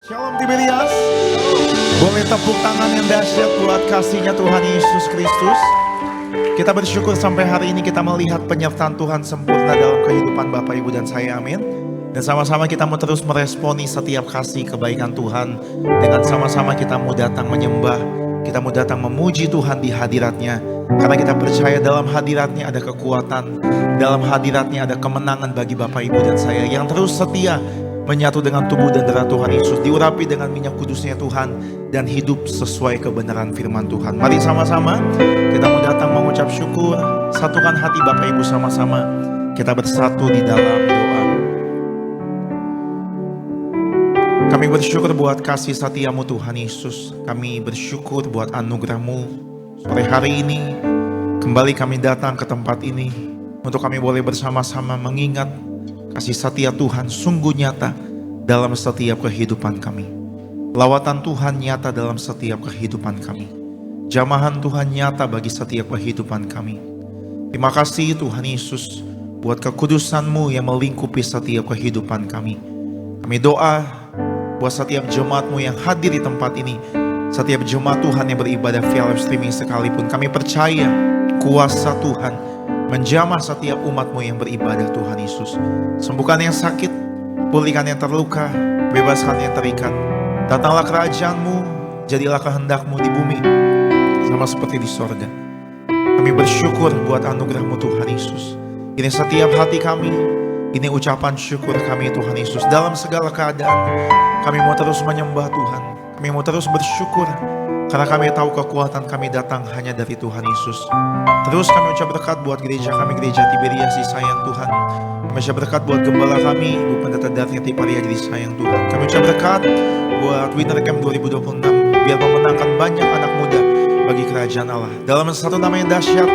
Shalom Tiberias. Boleh tepuk tangan yang dahsyat buat kasihnya Tuhan Yesus Kristus. Kita bersyukur sampai hari ini kita melihat penyertaan Tuhan sempurna dalam kehidupan Bapak Ibu dan saya, amin. Dan sama-sama kita mau terus meresponi setiap kasih kebaikan Tuhan. Dengan sama-sama kita mau datang menyembah, kita mau datang memuji Tuhan di hadiratnya. Karena kita percaya dalam hadiratnya ada kekuatan, dalam hadiratnya ada kemenangan bagi Bapak Ibu dan saya yang terus setia menyatu dengan tubuh dan darah Tuhan Yesus, diurapi dengan minyak kudusnya Tuhan, dan hidup sesuai kebenaran firman Tuhan. Mari sama-sama kita mau datang mengucap syukur, satukan hati Bapak Ibu sama-sama. Kita bersatu di dalam doa. Kami bersyukur buat kasih setiamu Tuhan Yesus. Kami bersyukur buat anugerah-Mu. Sore hari ini kembali kami datang ke tempat ini untuk kami boleh bersama-sama mengingat kasih setia Tuhan sungguh nyata dalam setiap kehidupan kami. Lawatan Tuhan nyata dalam setiap kehidupan kami. Jamahan Tuhan nyata bagi setiap kehidupan kami. Terima kasih Tuhan Yesus buat kekudusan-Mu yang melingkupi setiap kehidupan kami. Kami doa buat setiap jemaat-Mu yang hadir di tempat ini, setiap jemaat Tuhan yang beribadah via live streaming sekalipun. Kami percaya kuasa Tuhan menjamah setiap umat-Mu yang beribadah Tuhan Yesus. Sembuhkan yang sakit, pulihkan yang terluka, bebaskan yang terikat. Datanglah kerajaan-Mu, jadilah kehendak-Mu di bumi sama seperti di sorga. Kami bersyukur buat anugerah-Mu Tuhan Yesus. Ini setiap hati kami, ini ucapan syukur kami Tuhan Yesus. Dalam segala keadaan kami mau terus menyembah Tuhan, kami mau terus bersyukur karena kami tahu kekuatan kami datang hanya dari Tuhan Yesus. Terus kami ucap berkat buat gereja kami, Gereja Tiberias disayang Tuhan. Kami ucap berkat buat gembala kami, Ibu Pendeta Daphne Tiparia disayang Tuhan. Kami ucap berkat buat Winter Camp 2026, biar memenangkan banyak anak muda bagi kerajaan Allah. Dalam satu nama yang dahsyat,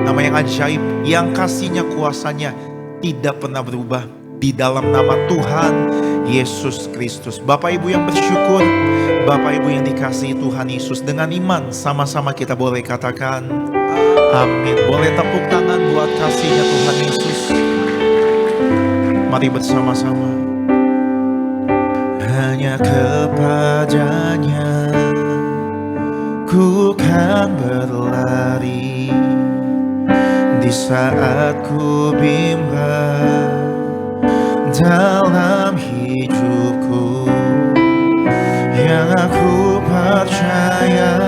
nama yang ajaib, yang kasihnya kuasanya tidak pernah berubah. Di dalam nama Tuhan Yesus Kristus. Bapak Ibu yang bersyukur, Bapak Ibu yang dikasihi Tuhan Yesus, dengan iman sama-sama kita boleh katakan amin. Boleh tepuk tangan buat kasihnya Tuhan Yesus. Mari bersama-sama. Hanya kepadanya ku kan berlari di saat ku bimbang dalam hidupku, yang aku percaya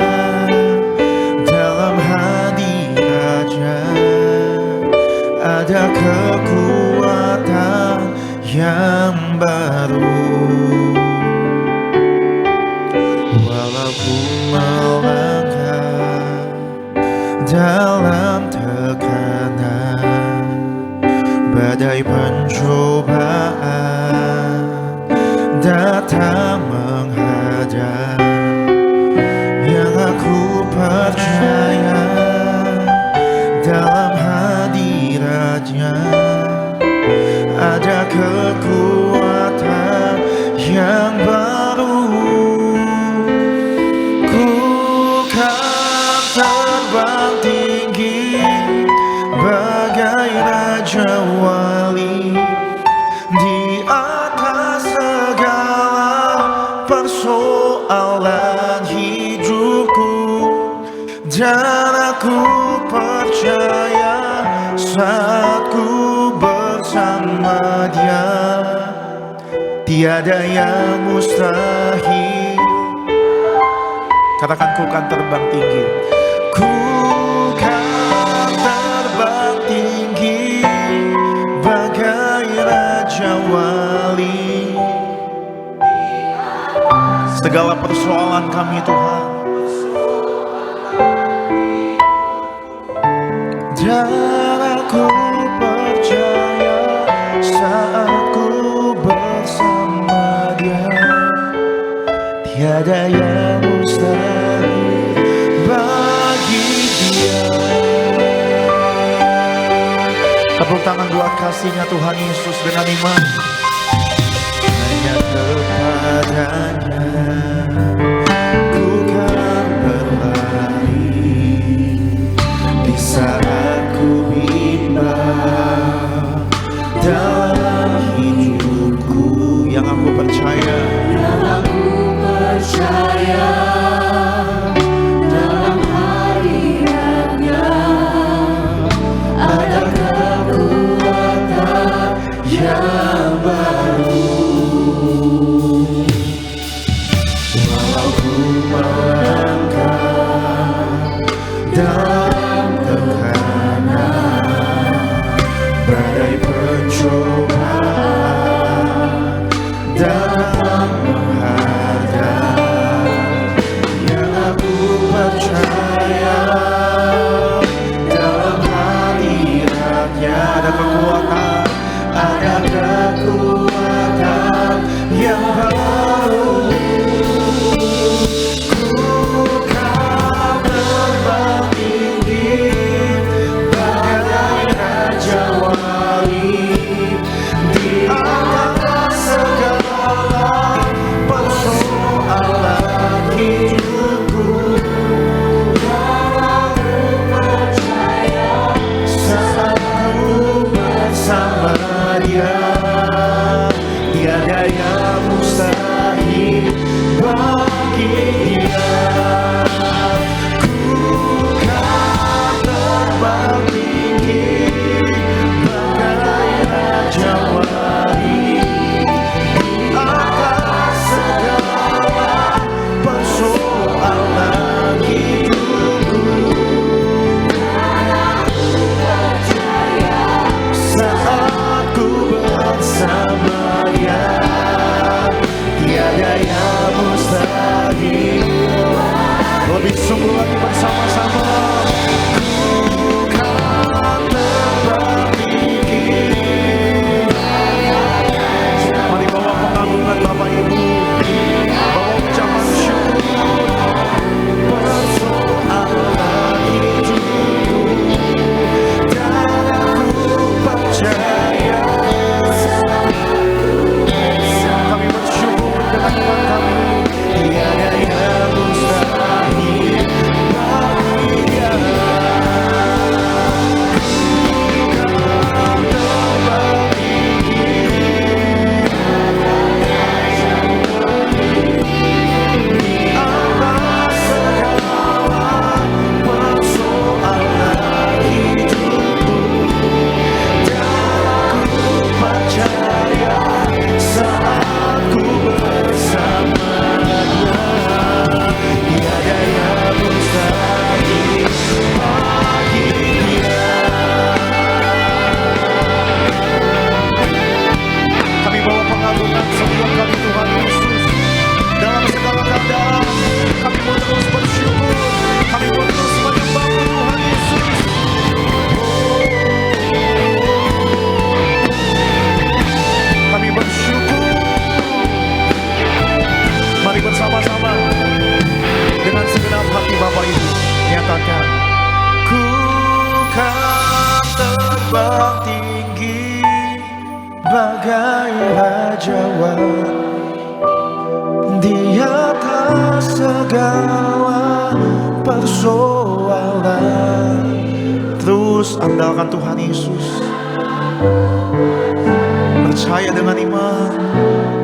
dalam hadiratnya ada kekuatan yang baru. Walaupun melangkah dalam tekanan, badai pencobaan datang menghadap, yang aku percaya dalam hadiratnya ada kekuatan yang baru. Ku kan terbang tinggi bagai raja wali di atas segala persoalan hidupku, dan aku percaya saat ku bersama Dia tiada yang mustahil. Katakan, ku kan terbang tinggi. Ku kan terbang tinggi bagai raja wali. Segala persoalan kami Tuhan, dan aku percaya saat ku bersama Dia tiada yang mustahil bagi Dia. Tepuk tangan buat kasihnya Tuhan Yesus dengan iman. Hanya kepadanya ku kan berlari di saat ku bimbang dalam hidupku, yang aku percaya dalam hadiratnya ada kekuatan yang baru. Walau ku melangkah dalam tekanan, badai pencobaan datang menghadap, yang aku percaya dalam hadiratnya ada kekuatan, ada kekuatan yang baru. Tiada yang mustahil bagi Dia. Ku kan terbang tinggi bagai raja wali di atas segala persoalan hidupku. Saat ku bersama Dia, tiada yang mustahil. Lebih sungguh lagi bersama-sama. Ku kan terbang tinggi. Mari bawa pengagungan Bapak Ibu, bawa ucapan syukur. Persoalan hidupku dan aku percaya. Kami bersyukur dengan Tuhan kami. Tiada yang mustahil bagi Dia. Atas segala persoalan hidupku, dan aku percaya saat ku bersama Dia, tiada yang mustahil bagi Dia. Kami bawa pengagungan sebelum kami Tuhan Yesus. Dalam segala keadaan kami mau terus bersyukur, kami mau terus menyembah Tuhan Yesus. Kami bersyukur. Mari bersama-sama dengan segenap hati Bapak Ibu nyatakan, ku kan terbang tinggi bagai raja wali di atas segala persoalan. Terus andalkan Tuhan Yesus, percaya dengan iman.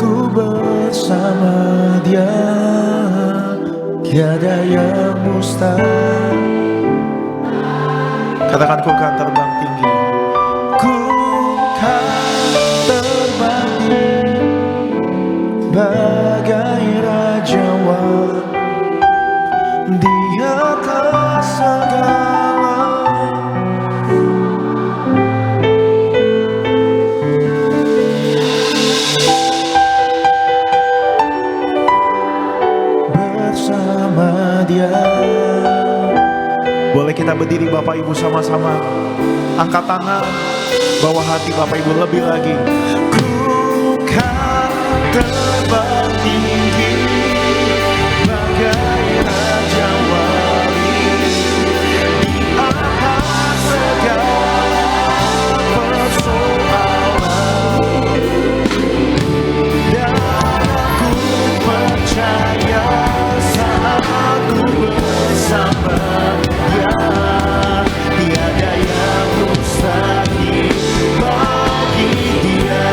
Ku bersama Dia, tiada yang mustahil. Katakan, ku kan terbang tinggi. Ku kan terbang tinggi bagai raja wali di atas segala. Bersama Dia. Boleh kita berdiri Bapak Ibu sama-sama. Angkat tangan, bawa hati Bapak Ibu lebih lagi. Ku kan terbang tinggi bagai raja wali di atas segala persoalan, dan aku percaya saat ku bersama Dia, tiada yang mustahil bagi Dia.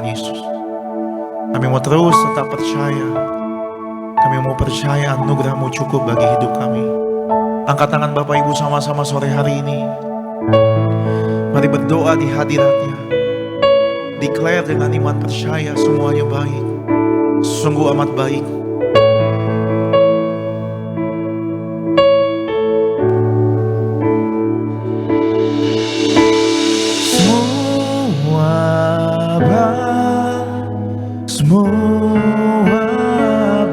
Tuhan Yesus. Kami mau terus tetap percaya. Kami mau percaya anugerah-Mu cukup bagi hidup kami. Angkat tangan Bapak Ibu sama-sama sore hari ini. Mari berdoa di hadirat-Nya. Declare dengan iman percaya semuanya baik. Sungguh amat baik. Semua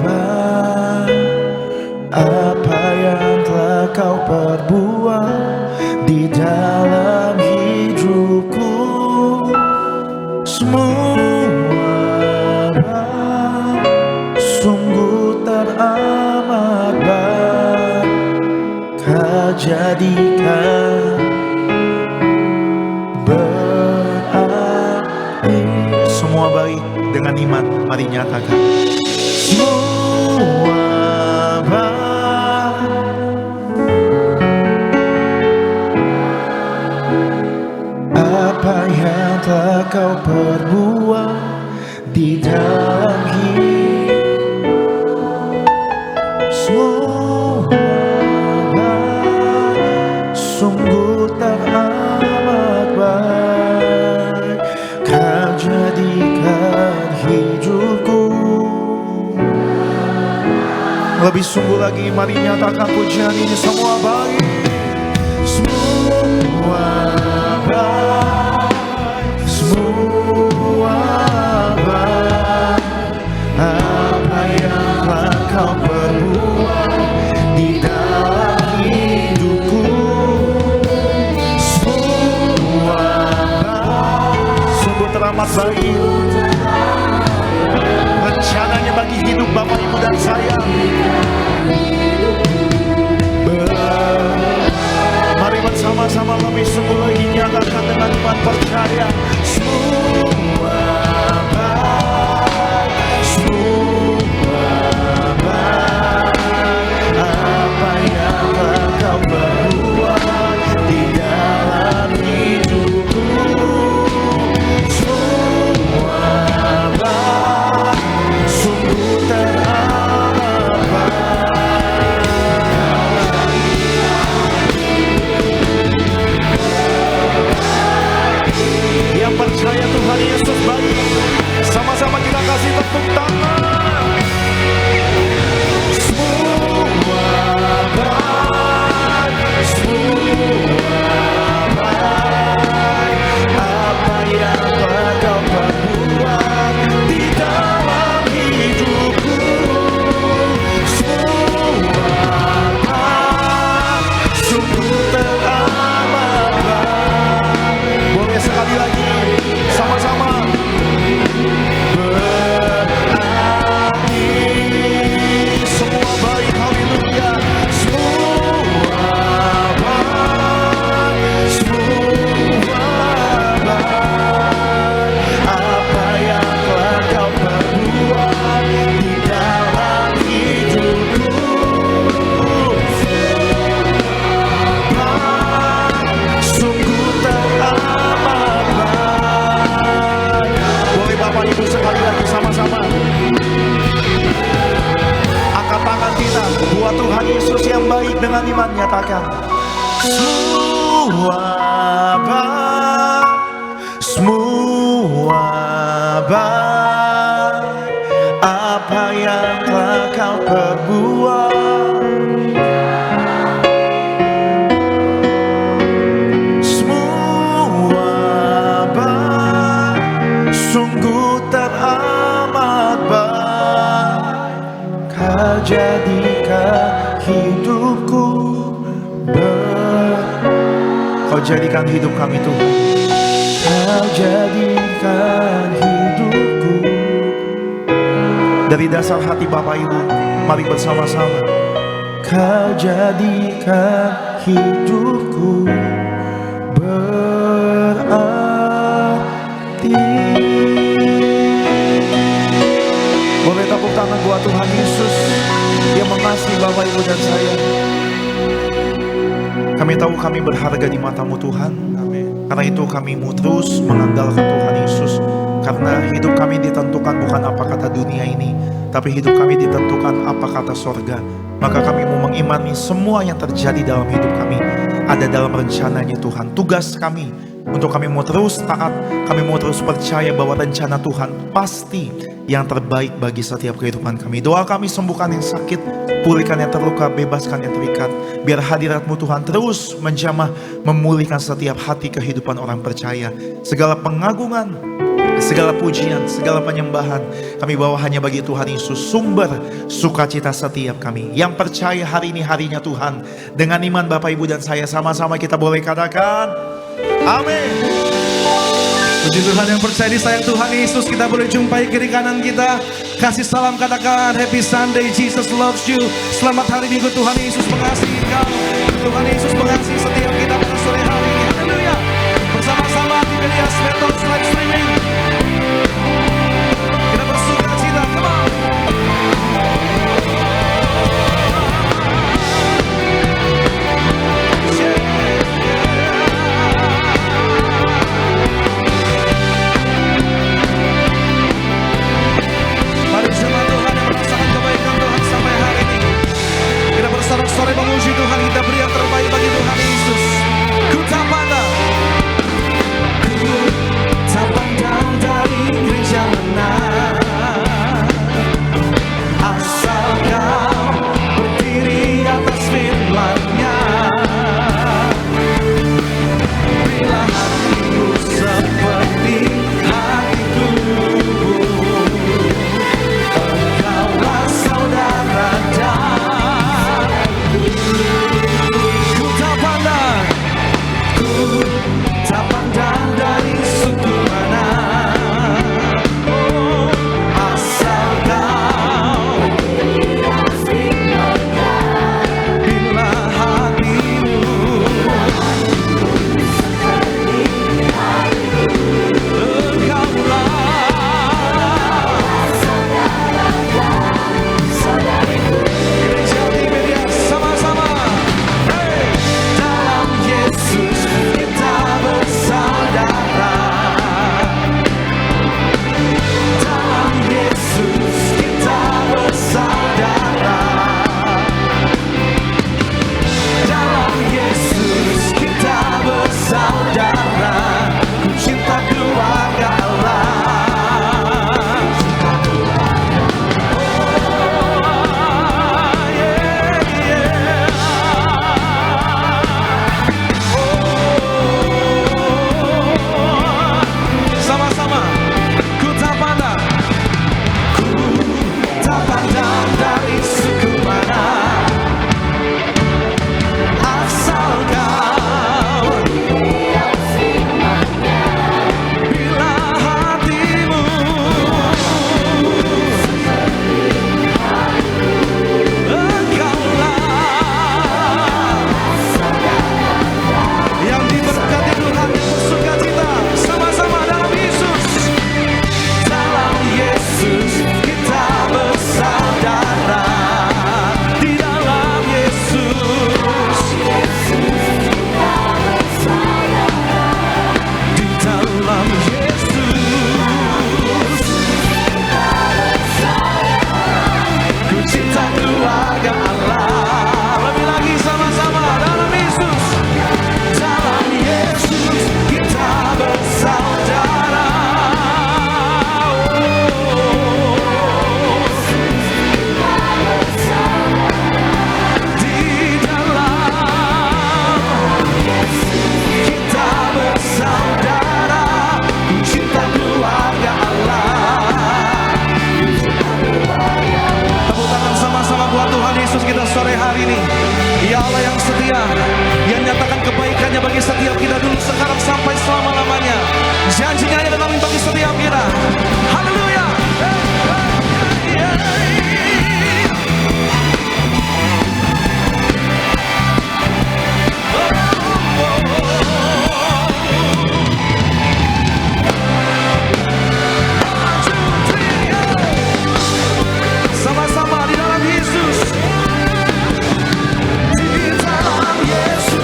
baik, apa yang telah Kau perbuat di dalam hidupku. Semua baik, sungguh teramat baik, Kau jadikan berarti. Semua baik. Dengan iman, mari nyatakan. Semua baik, apa yang telah Kau perbuat di dalam hidup. Semua baik, sungguh teramat baik, Kau jadikan hidupku. Lebih sungguh lagi, mari nyatakan pujian ini. Semua baik. Semua baik, semua baik, apa yang telah Kau perbuat di dalam hidupku. Semua baik, Sungguh teramat baik. Rencananya bagi hidup Bapak Ibu dan saya. Mari bersama-sama lebih sungguh lagi nyatakan dengan iman percaya. semua baik, semua baik, apa yang telah Kau perbuat di dalam hidupku. Semua baik, sungguh teramat baik. Yang percaya Tuhan Yesus baik, sama-sama kita kasih tepuk tangan. Semua baik, semua baik, apa yang telah Kau perbuat di dalam hidupku. Semua baik, sungguh teramat baik. Boleh sekali lagi, sama-sama. Berarti Semua baik, haleluya. semua baik, semua baik, apa yang telah Kau perbuat di dalam hidupku. Baik, sungguh teramat baik. Boleh Bapak Ibu sekali lagi sama-sama. Angkat tangan kita buat Tuhan Yesus yang baik, dengan iman nyatakan. Semua baik, semua baik, apa yang telah Kau perbuat. Semua baik, sungguh teramat baik, Kau jadikan hidupku Kau jadikan hidup kami Tuhan. Kau jadikan hidupku. Dari dasar hati Bapak Ibu, mari bersama-sama. Kau jadikan hidupku berarti. Boleh tepuk tangan buat Tuhan Yesus yang mengasihi Bapak Ibu dan saya. Kami tahu kami berharga di mata-Mu Tuhan. Karena itu kami mau terus mengandalkan Tuhan Yesus Karena hidup kami ditentukan bukan apa kata dunia ini, tapi hidup kami ditentukan apa kata sorga. Maka kami mau mengimani semua yang terjadi dalam hidup kami ada dalam rencananya Tuhan. Tugas kami untuk kami mau terus taat, kami mau terus percaya bahwa rencana Tuhan pasti yang terbaik bagi setiap kehidupan kami. Doa kami, sembuhkan yang sakit, pulihkan yang terluka, bebaskan yang terikat. Biar hadirat-Mu Tuhan terus menjamah, memulihkan setiap hati kehidupan orang percaya. Segala pengagungan, segala pujian, segala penyembahan kami bawa hanya bagi Tuhan Yesus, sumber sukacita setiap kami. Yang percaya hari ini harinya Tuhan, dengan iman Bapak Ibu dan saya sama-sama kita boleh katakan amin. Puji Tuhan, yang percaya disayang Tuhan Yesus, kita boleh jumpai kiri kanan kita. Kasih salam, katakan Happy Sunday, Jesus loves you. Selamat hari Minggu, Tuhan Yesus mengasihi kau. Tuhan Yesus mengasihi setiap kita pada sore hari ini. Haleluya. Bersama-sama di media Smetos live streaming, kita bersuka cita. Come on. Sore memuji Tuhan, kita beri yang terbaik bagi Tuhan Yesus. Ku tak pandang dari gereja mana, asal kau berdiri atas firman-Nya. Bila hatimu seperti hatiku, engkaulah saudara dan tak pandang dari suku mana, asal kau bila hatimu engkaulah gereja di media sama-sama. Hey! Dalam Yesus kita bersaudara, dalam Yesus kita bersaudara, dalam Yesus kita bersaudara. Ku cinta keluarga Allah. Sama-sama, ku tak pandang dari suku mana, asal kau bila hatimu engkaulah yang diberkati Tuhan, yang bersuka cita. Sama-sama dalam Yesus, dalam Yesus kita bersaudara, di dalam Yesus, di dalam Yesus, ku cinta keluarga Allah. Lebih lagi sama-sama dalam Yesus, dalam Yesus kita bersaudara. Di dalam kita bersaudara, ku cinta keluarga Allah. Tepuk tangan sama-sama buat Tuhan Yesus kita sore hari ini. Ya Allah yang setia, yang nyatakan kebaikannya bagi setiap kita dulu, sekarang sampai selama-lamanya. Janjinya yang dalam bagi setiap kita. Haleluya. Sama-sama di dalam Yesus, di dalam Yesus.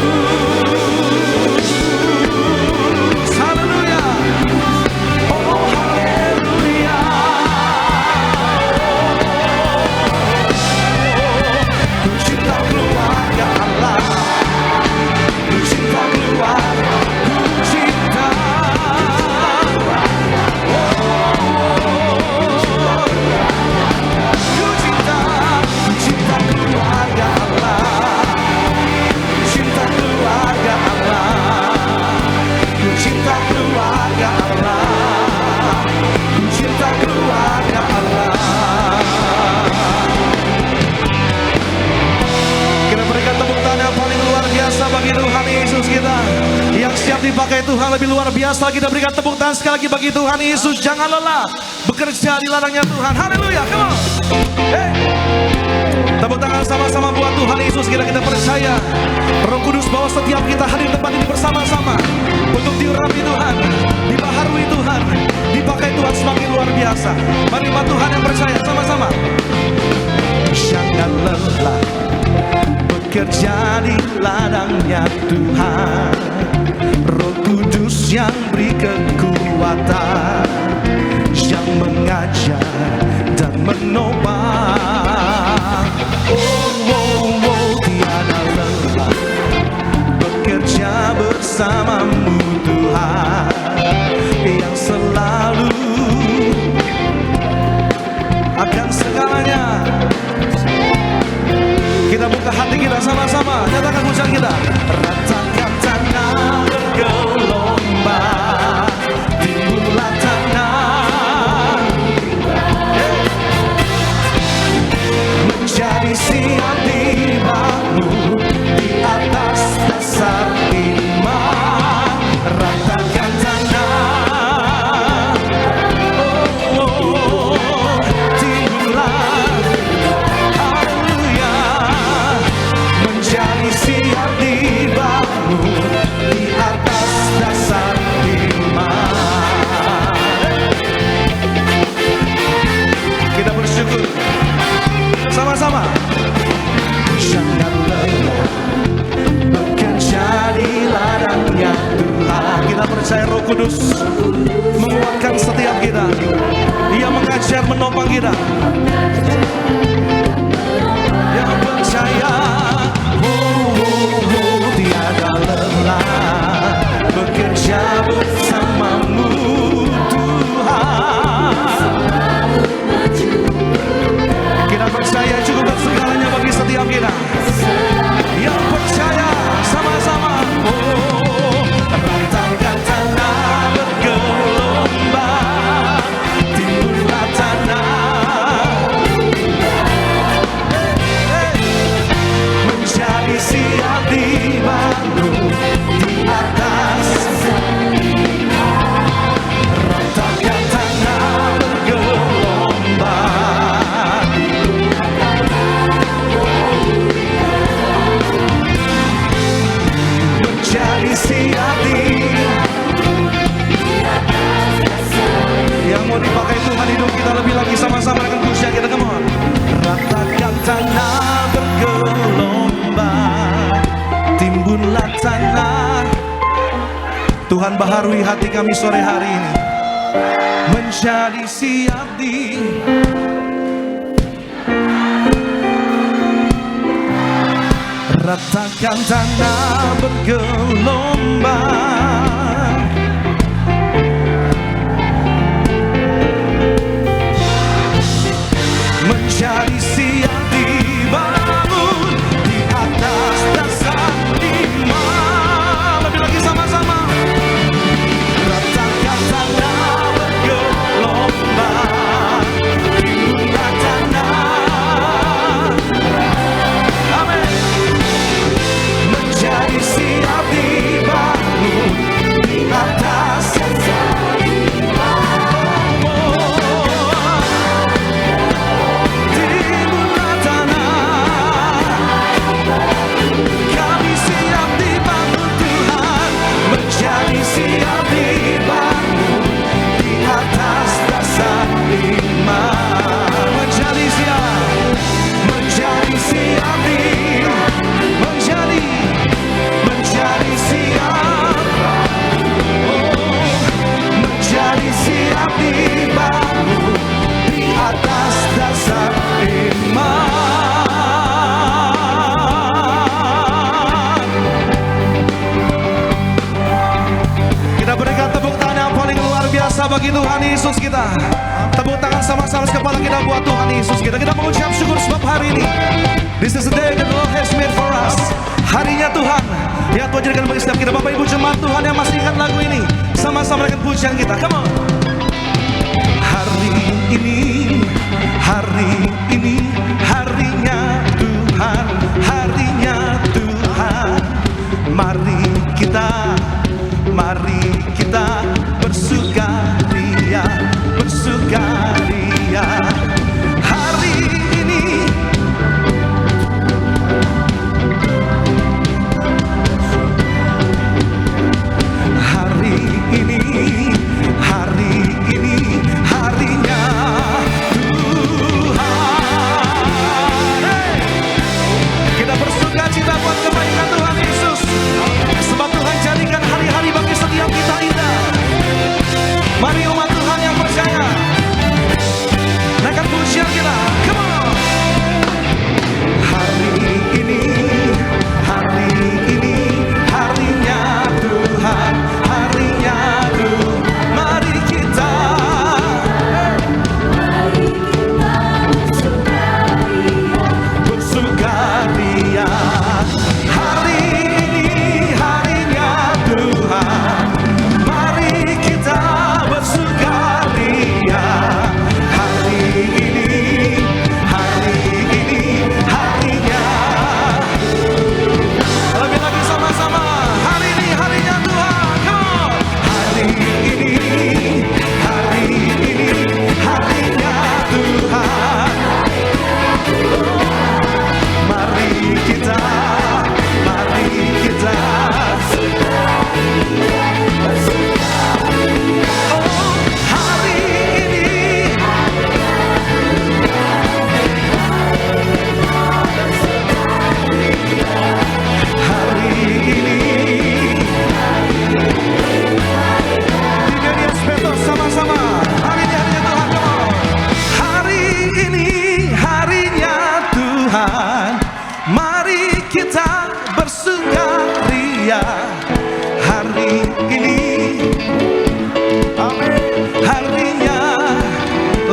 dipakai Tuhan lebih luar biasa. Kita berikan tepuk tangan sekali lagi bagi Tuhan Yesus. Jangan lelah bekerja di ladangnya Tuhan. Haleluya, come on. Hey. Tepuk tangan sama-sama buat Tuhan Yesus. Kita percaya Roh Kudus bahwa setiap kita hadir di tempat ini bersama-sama untuk diurapi Tuhan, dibaharui Tuhan, dipakai Tuhan semakin luar biasa. Mari buat Tuhan yang percaya sama-sama. Jangan lelah bekerja di ladangnya Tuhan. Roh Kudus yang beri kekuatan, yang mengajar dan menopang. Tiada lelah bekerja bersamamu Tuhan, yang selalu akan segalanya. Kita buka hati kita sama-sama, nyatakan pujian kita. Ratakan tanah bergelombang, timbullah tanah menjadi siap dibangun di atas dasar iman. Ratakan tanah, timbullah, haleluya, menjadi siap dibangun di atas dasar iman. Kita bersyukur sama-sama. Jangan lelah bekerja di ladangnya Tuhan. Kita percaya Roh Kudus menguatkan setiap kita. Dia mengajar, menopang kita. Yang percaya, tiada lelah bekerja bersamamu Tuhan. Kita percaya cukupkan segalanya bagi setiap kita. Yang percaya sama-sama. Ratakan tanah bergelombang, timbullah tanah menjadi siap dibangun di atas. Ratakan tanah bergelombang, menjadi siap yang mau dipakai Tuhan hidup kita lebih lagi sama-sama dengan pujian kita, come on. Ratakan tanah bergelombang, timbunlah tanah. Tuhan baharui hati kami sore hari ini, menjadi siap di ratakan tanah bergelombang, menjadi siap dibangun di atas dasar iman. Lebih lagi sama-sama. Ratakan tanah bergelombang, timbullah tanah, amin, menjadi siap dibangun di atas dasar iman. Timbullah tanah, kami siap dibangun Tuhan, menjadi siap dibangun di atas dasar iman. Menjadi siap, menjadi siap menjadi siap, menjadi siap dibangun di atas dasar iman. Kita berikan tepuk tangan yang paling luar biasa bagi Tuhan Yesus kita. Tepuk tangan sama-sama kepala kita buat Tuhan Yesus kita. Kita mengucap syukur sebab hari ini, this is the day that the Lord has made for us. Harinya Tuhan yang Tuhan jadikan bagi setiap kita. Bapak Ibu jemaat Tuhan yang masih ingat lagu ini, sama-sama dengan pujian kita, come on. Hari ini, harinya Tuhan, harinya Tuhan. Mari kita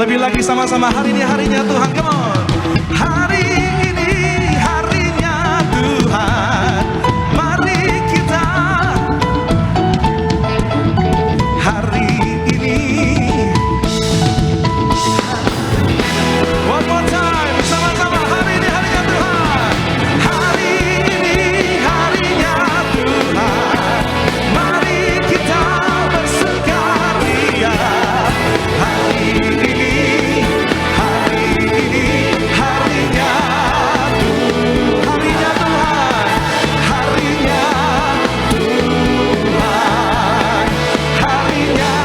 Lebih lagi sama-sama, hari ini harinya Tuhan. Come on. Hari ini harinya Tuhan. Mari kita hari ini. One more time, sama-sama, hari ini harinya Tuhan. Hari ini harinya Tuhan. Mari kita bersukaria. Hari ini harinya Tuhan. Harinya Tuhan. Harinya Tuhan. Harinya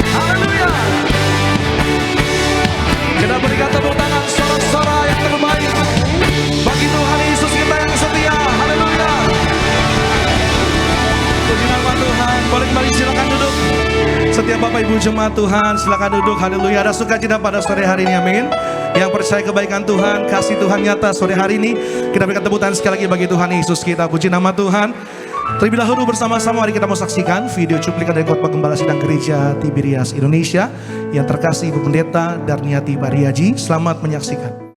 Haleluya. Kita berikan tepuk tangan sorak-sorai yang terbaik bagi Tuhan Yesus kita yang setia. Haleluya. Puji nama Tuhan. Boleh kembali, silakan duduk. Setiap Bapak Ibu jemaat Tuhan, silakan duduk. Haleluya. Ada sukacita pada sore hari ini, amin. Yang percaya kebaikan Tuhan, kasih Tuhan nyata sore hari ini. Kita berikan tepuk tangan sekali lagi bagi Tuhan Yesus kita. Puji nama Tuhan. Terlebih dahulu bersama-sama mari kita mau saksikan video cuplikan dari khotbah Gembala Sidang Gereja Tiberias Indonesia yang terkasih Ibu Pendeta Darniati Bariaji. Selamat menyaksikan.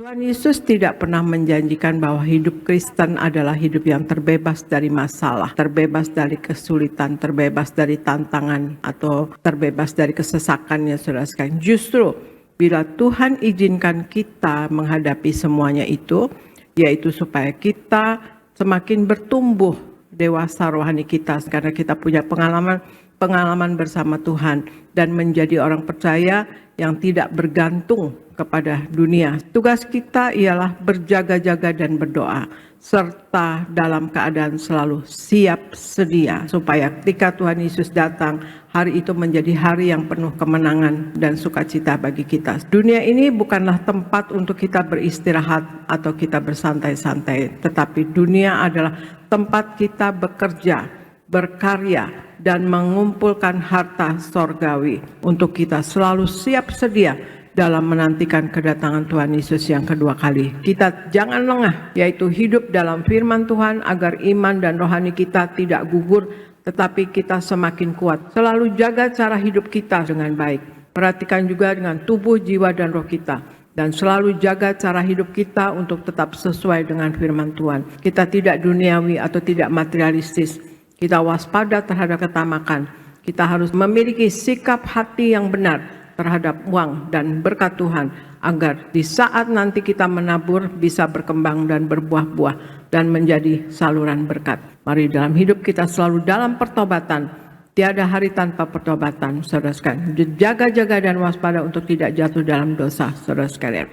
Tuhan Yesus tidak pernah menjanjikan bahwa hidup Kristen adalah hidup yang terbebas dari masalah, terbebas dari kesulitan, terbebas dari tantangan, atau terbebas dari kesesakannya, saudara sekalian. Justru bila Tuhan izinkan kita menghadapi semuanya itu, yaitu supaya kita semakin bertumbuh dewasa rohani kita, karena kita punya pengalaman bersama Tuhan dan menjadi orang percaya yang tidak bergantung kepada dunia. Tugas kita ialah berjaga-jaga dan berdoa, serta dalam keadaan selalu siap sedia, supaya ketika Tuhan Yesus datang, hari itu menjadi hari yang penuh kemenangan dan sukacita bagi kita. Dunia ini bukanlah tempat untuk kita beristirahat atau kita bersantai-santai, tetapi dunia adalah tempat kita bekerja, berkarya, dan mengumpulkan harta sorgawi untuk kita selalu siap sedia dalam menantikan kedatangan Tuhan Yesus yang kedua kali. Kita jangan lengah, yaitu hidup dalam firman Tuhan agar iman dan rohani kita tidak gugur, tetapi kita semakin kuat. Selalu jaga cara hidup kita dengan baik. Perhatikan juga dengan tubuh, jiwa, dan roh kita. Dan selalu jaga cara hidup kita untuk tetap sesuai dengan firman Tuhan. Kita tidak duniawi atau tidak materialistis. Kita waspada terhadap ketamakan. Kita harus memiliki sikap hati yang benar terhadap uang dan berkat Tuhan, agar di saat nanti kita menabur bisa berkembang dan berbuah-buah dan menjadi saluran berkat. Mari dalam hidup kita selalu dalam pertobatan. Tiada hari tanpa pertobatan, saudara sekalian. Jaga-jaga dan waspada untuk tidak jatuh dalam dosa, saudara sekalian.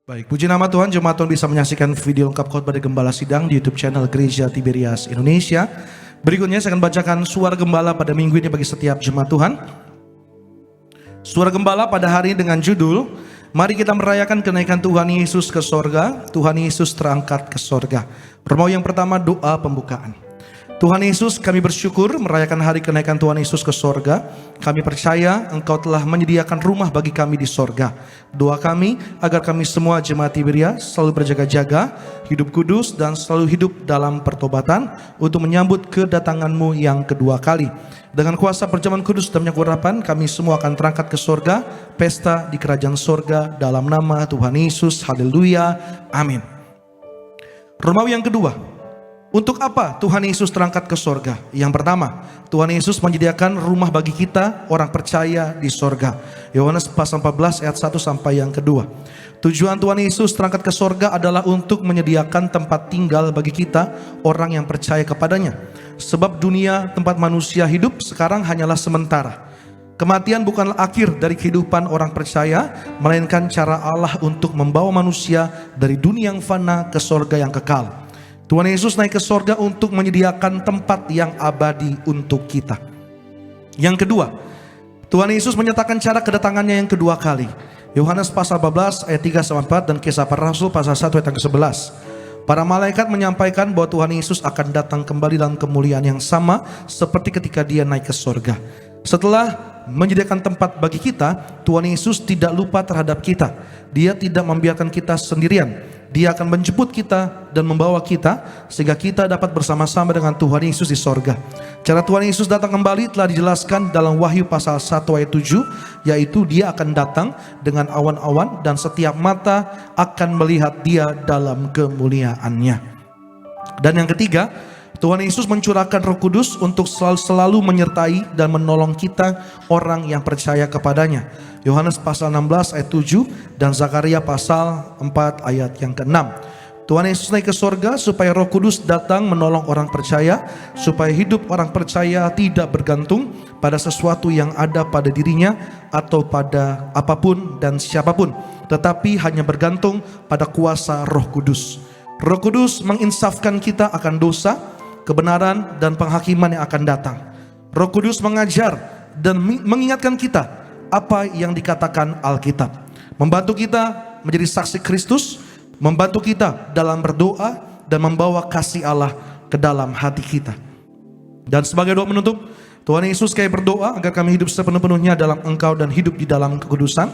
Baik, puji nama Tuhan. Jemaat Tuhan bisa menyaksikan video lengkap khotbah dari Gembala Sidang di YouTube channel Gereja Tiberias Indonesia. Berikutnya saya akan bacakan suara gembala pada minggu ini bagi setiap jemaat Tuhan. Suara gembala pada hari ini dengan judul, mari kita merayakan kenaikan Tuhan Yesus ke sorga. Tuhan Yesus terangkat ke sorga. Romawi yang pertama, doa pembukaan. Tuhan Yesus, kami bersyukur merayakan hari kenaikan Tuhan Yesus ke sorga. Kami percaya Engkau telah menyediakan rumah bagi kami di sorga. Doa kami agar kami semua jemaat Tiberias selalu berjaga-jaga, hidup kudus, dan selalu hidup dalam pertobatan untuk menyambut kedatangan-Mu yang kedua kali. Dengan kuasa perjamuan kudus dan minyak urapan, kami semua akan terangkat ke sorga, pesta di kerajaan sorga dalam nama Tuhan Yesus. Haleluya, amin. Romawi yang kedua. Untuk apa Tuhan Yesus terangkat ke sorga? Yang pertama, Tuhan Yesus menyediakan rumah bagi kita orang percaya di sorga. Yohanes pasal 14 ayat 1 sampai yang kedua. Tujuan Tuhan Yesus terangkat ke sorga adalah untuk menyediakan tempat tinggal bagi kita orang yang percaya kepadanya. Sebab dunia tempat manusia hidup sekarang hanyalah sementara. Kematian bukanlah akhir dari kehidupan orang percaya, melainkan cara Allah untuk membawa manusia dari dunia yang fana ke sorga yang kekal. Tuhan Yesus naik ke sorga untuk menyediakan tempat yang abadi untuk kita. Yang kedua, Tuhan Yesus menyatakan cara kedatangannya yang kedua kali. Yohanes pasal 14 ayat 3-4 dan Kisah Para Rasul pasal 1 ayat 11. Para malaikat menyampaikan bahwa Tuhan Yesus akan datang kembali dalam kemuliaan yang sama seperti ketika Dia naik ke sorga. Setelah menyediakan tempat bagi kita, Tuhan Yesus tidak lupa terhadap kita. Dia tidak membiarkan kita sendirian. Dia akan menjemput kita dan membawa kita sehingga kita dapat bersama-sama dengan Tuhan Yesus di sorga. Cara Tuhan Yesus datang kembali telah dijelaskan dalam Wahyu pasal 1 ayat 7, yaitu Dia akan datang dengan awan-awan dan setiap mata akan melihat Dia dalam kemuliaannya. Dan yang ketiga, Tuhan Yesus mencurahkan Roh Kudus untuk selalu menyertai dan menolong kita orang yang percaya kepadanya. Yohanes pasal 16 ayat 7 dan Zakaria pasal 4 ayat yang ke-6. Tuhan Yesus naik ke sorga supaya Roh Kudus datang menolong orang percaya, supaya hidup orang percaya tidak bergantung pada sesuatu yang ada pada dirinya atau pada apapun dan siapapun, tetapi hanya bergantung pada kuasa Roh Kudus. Roh Kudus menginsafkan kita akan dosa, kebenaran dan penghakiman yang akan datang. Roh Kudus mengajar dan mengingatkan kita apa yang dikatakan Alkitab, membantu kita menjadi saksi Kristus, membantu kita dalam berdoa dan membawa kasih Allah ke dalam hati kita. Dan sebagai doa menutup, Tuhan Yesus kayak berdoa agar kami hidup sepenuh-penuhnya dalam Engkau dan hidup di dalam kekudusan.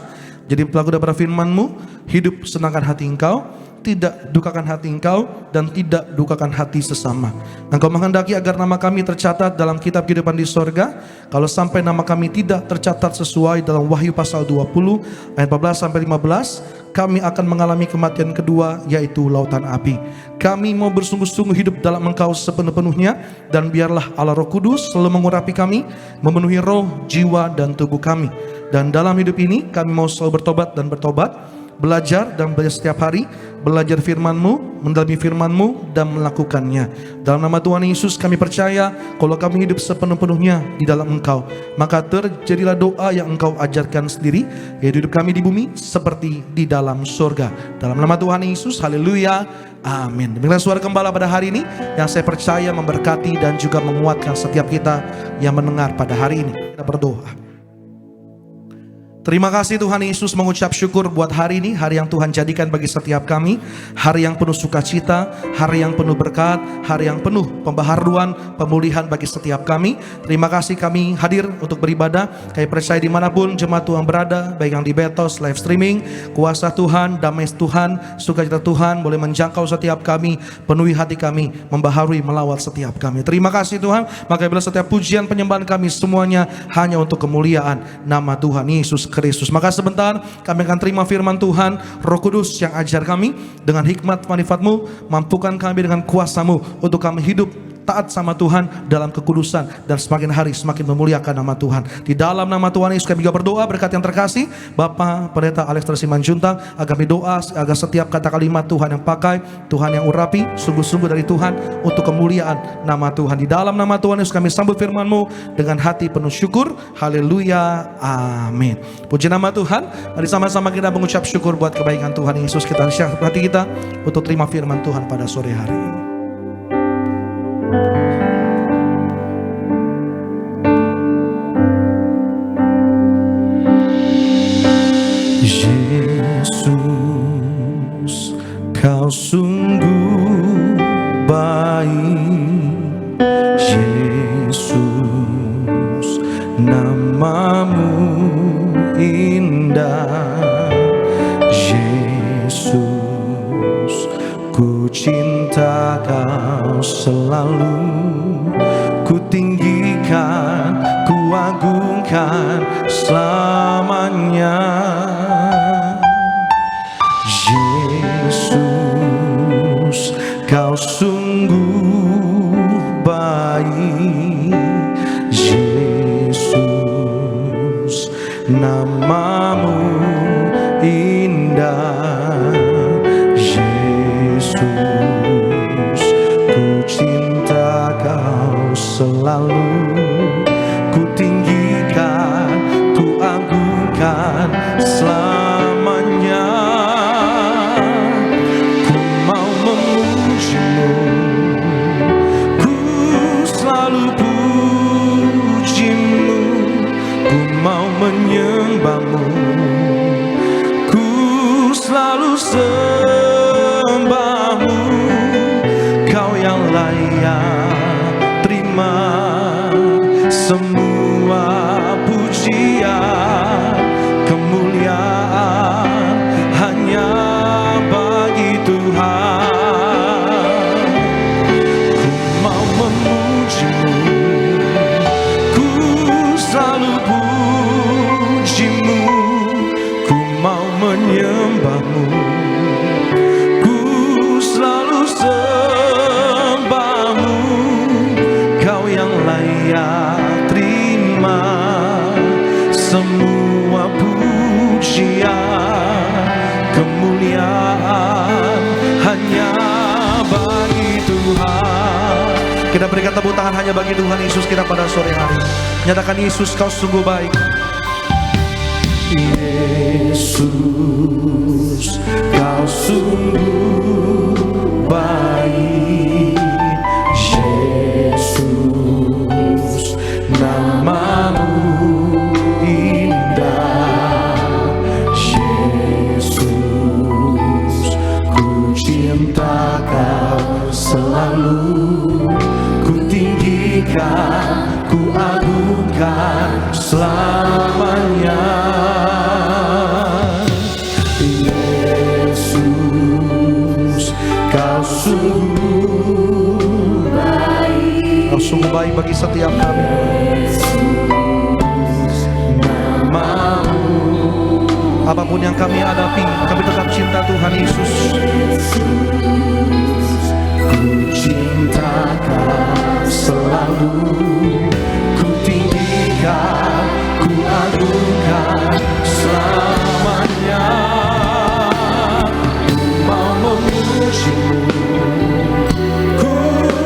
Jadi pelaku daripada firman-Mu, hidup senangkan hati Engkau, tidak dukakan hati Engkau, dan tidak dukakan hati sesama. Engkau menghendaki agar nama kami tercatat dalam kitab kehidupan di sorga. Kalau sampai nama kami tidak tercatat sesuai dalam Wahyu pasal 20 ayat 14 sampai 15, kami akan mengalami kematian kedua, yaitu lautan api. Kami mau bersungguh-sungguh hidup dalam Engkau sepenuh-penuhnya, dan biarlah Allah Roh Kudus selalu mengurapi kami, memenuhi roh, jiwa, dan tubuh kami. Dan dalam hidup ini kami mau selalu bertobat dan bertobat, belajar dan belajar setiap hari, belajar firman-Mu, mendalami firman-Mu dan melakukannya. Dalam nama Tuhan Yesus kami percaya kalau kami hidup sepenuh-penuhnya di dalam Engkau, maka terjadilah doa yang Engkau ajarkan sendiri, yaitu hidup kami di bumi seperti di dalam surga. Dalam nama Tuhan Yesus, haleluya, amin. Demikianlah suara gembala pada hari ini yang saya percaya memberkati dan juga menguatkan setiap kita yang mendengar pada hari ini. Kita berdoa. Terima kasih Tuhan Yesus, mengucap syukur buat hari ini, hari yang Tuhan jadikan bagi setiap kami, hari yang penuh sukacita, hari yang penuh berkat, hari yang penuh pembaharuan, pemulihan bagi setiap kami. Terima kasih kami hadir untuk beribadah. Kami percaya dimanapun jemaat Tuhan berada, baik yang di Betos, live streaming, kuasa Tuhan, damai Tuhan, sukacita Tuhan boleh menjangkau setiap kami, penuhi hati kami, membaharui, melawat setiap kami. Terima kasih Tuhan, maka bila setiap pujian penyembahan kami semuanya hanya untuk kemuliaan nama Tuhan Yesus Kristus. Maka sebentar kami akan terima firman Tuhan. Roh Kudus yang ajar kami dengan hikmat manifat-Mu, mampukan kami dengan kuasa-Mu untuk kami hidup taat sama Tuhan dalam kekudusan, dan semakin hari semakin memuliakan nama Tuhan. Di dalam nama Tuhan Yesus kami juga berdoa berkat yang terkasih Bapak Pendeta Alex Simanjuntak, agar kami doa agar setiap kata kalimat Tuhan yang pakai, Tuhan yang urapi, sungguh-sungguh dari Tuhan untuk kemuliaan nama Tuhan. Di dalam nama Tuhan Yesus kami sambut firman-Mu dengan hati penuh syukur. Haleluya, amin. Puji nama Tuhan. Mari sama-sama kita mengucap syukur buat kebaikan Tuhan Yesus. Kita siapkan hati kita untuk terima firman Tuhan pada sore hari ini. Yesus, Kau sungguh baik. Yesus, nama-Mu indah. Yesus, ku cinta Kau selalu, ku tinggikan, ku agungkan selamanya. Yesus, Kau sungguh baik. Yesus, nama-Mu indah. Yesus, ku cinta Kau selalu, ku tinggikan, ku agungkan selamanya. Ku mau memuji-Mu, ku selalu puji-Mu, ku mau menyembah-Mu, ku selalu sembah-Mu. Kau yang layak terima semua pujian, kemuliaan sembahmu, ku selalu sembahmu, kau yang layak terima semua pujian, kemuliaan hanya bagi Tuhan. Kita berikan tepuk tangan hanya bagi Tuhan Yesus kita pada sore hari. Nyatakan, Yesus kau sungguh baik. Yesus kau sungguh baik. Yesus namamu indah. Yesus ku cinta kau selalu, ku tinggikan, ku agungkan selamanya. Yesus kau sungguh baik, kau sungguh baik bagi setiap kami. Namamu, apapun yang kami hadapi, kami tetap cinta Tuhan Yesus. Ku cinta kau selalu, ku tinggikan, ku agungkan selamanya. Ku mau memujimu, ku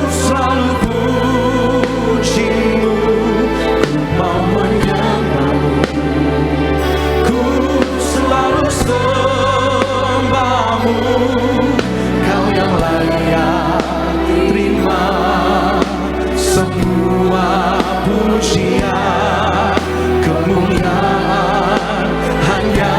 selalu pujimu, ku mau menyembahmu, ku selalu sembahmu, kau yang layak terima semua pujian, kemuliaan hanya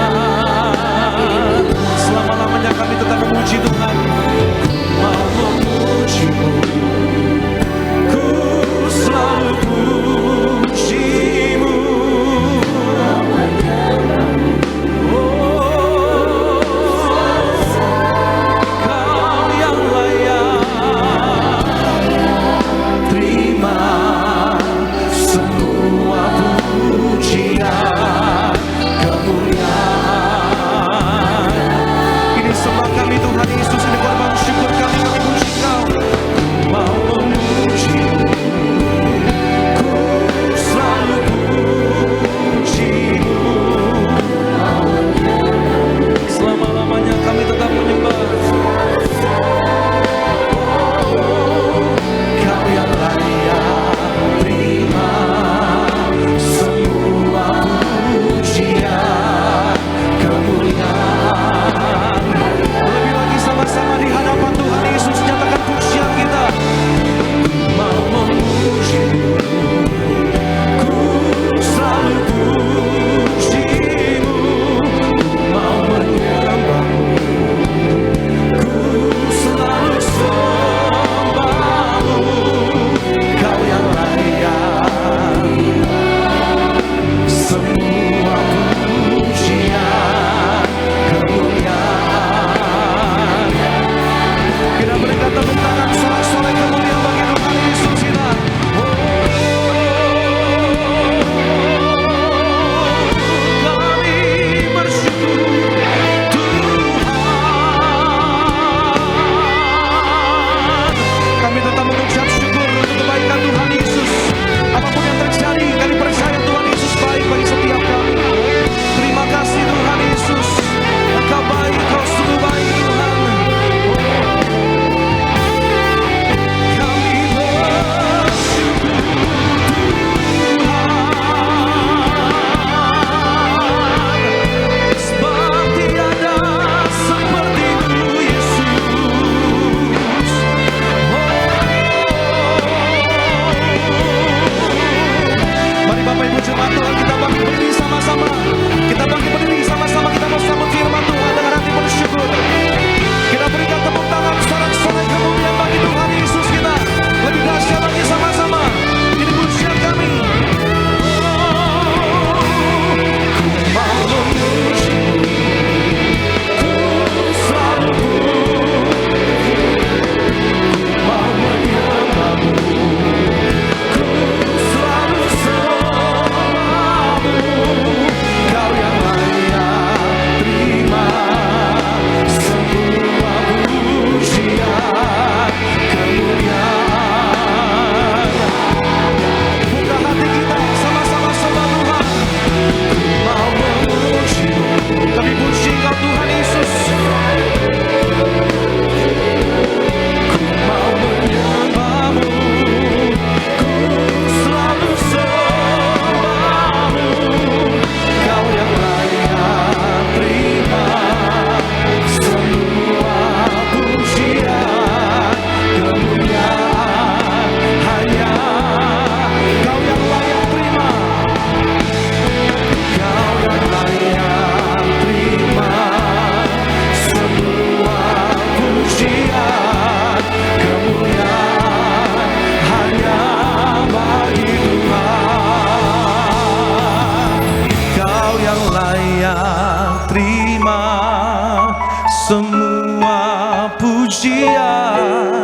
semua pujian,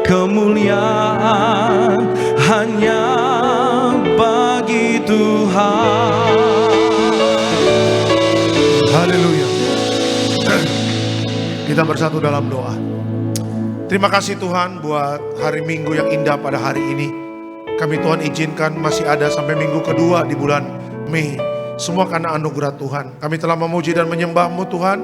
kemuliaan hanya bagi Tuhan. Haleluya. Kita bersatu dalam doa. Terima kasih Tuhan buat hari Minggu yang indah pada hari ini. Kami Tuhan izinkan masih ada sampai minggu kedua di bulan Mei. Semua karena anugerah Tuhan. Kami telah memuji dan menyembah-Mu Tuhan.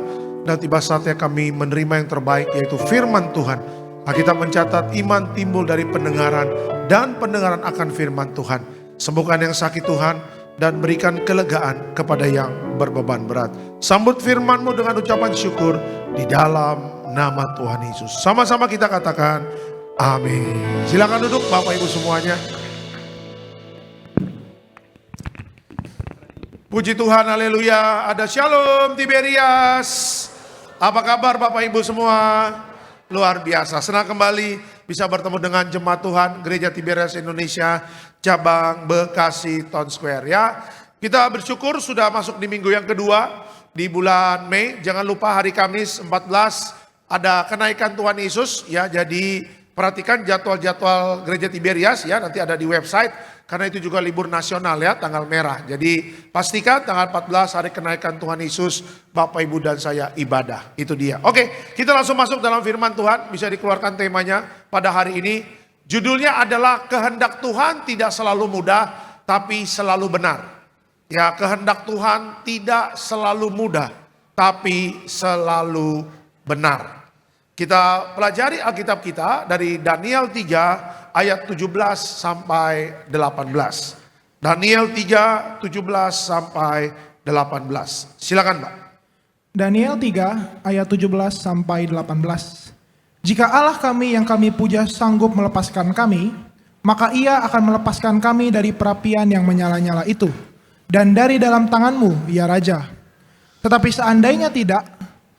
Dan tiba saatnya kami menerima yang terbaik, yaitu firman Tuhan. Alkitab mencatat iman timbul dari pendengaran, dan pendengaran akan firman Tuhan. Sembuhkan yang sakit Tuhan, dan berikan kelegaan kepada yang berbeban berat. Sambut firman-Mu dengan ucapan syukur di dalam nama Tuhan Yesus. Sama-sama kita katakan amin. Silakan duduk Bapak Ibu semuanya. Puji Tuhan, haleluya. Ada Shalom Tiberias. Apa kabar Bapak Ibu semua? Luar biasa, senang kembali bisa bertemu dengan jemaat Tuhan Gereja Tiberias Indonesia cabang Bekasi Town Square ya. Kita bersyukur sudah masuk di minggu yang kedua di bulan Mei. Jangan lupa hari Kamis 14 ada kenaikan Tuhan Yesus ya. Jadi perhatikan jadwal-jadwal Gereja Tiberias ya, nanti ada di website karena itu juga libur nasional ya, tanggal merah. Jadi pastikan tanggal 14 hari kenaikan Tuhan Yesus, Bapak Ibu dan saya ibadah. Itu dia. Oke, kita langsung masuk dalam firman Tuhan. Bisa dikeluarkan temanya pada hari ini. Judulnya adalah kehendak Tuhan tidak selalu mudah tapi selalu benar. Ya, kehendak Tuhan tidak selalu mudah tapi selalu benar. Kita pelajari Alkitab kita dari Daniel 3 ayat 17 sampai 18. Daniel 3, 17 sampai 18. Silakan Pak. Daniel 3 ayat 17 sampai 18. Jika Allah kami yang kami puja sanggup melepaskan kami, maka Ia akan melepaskan kami dari perapian yang menyala-nyala itu, dan dari dalam tanganmu, ya Raja. Tetapi seandainya tidak,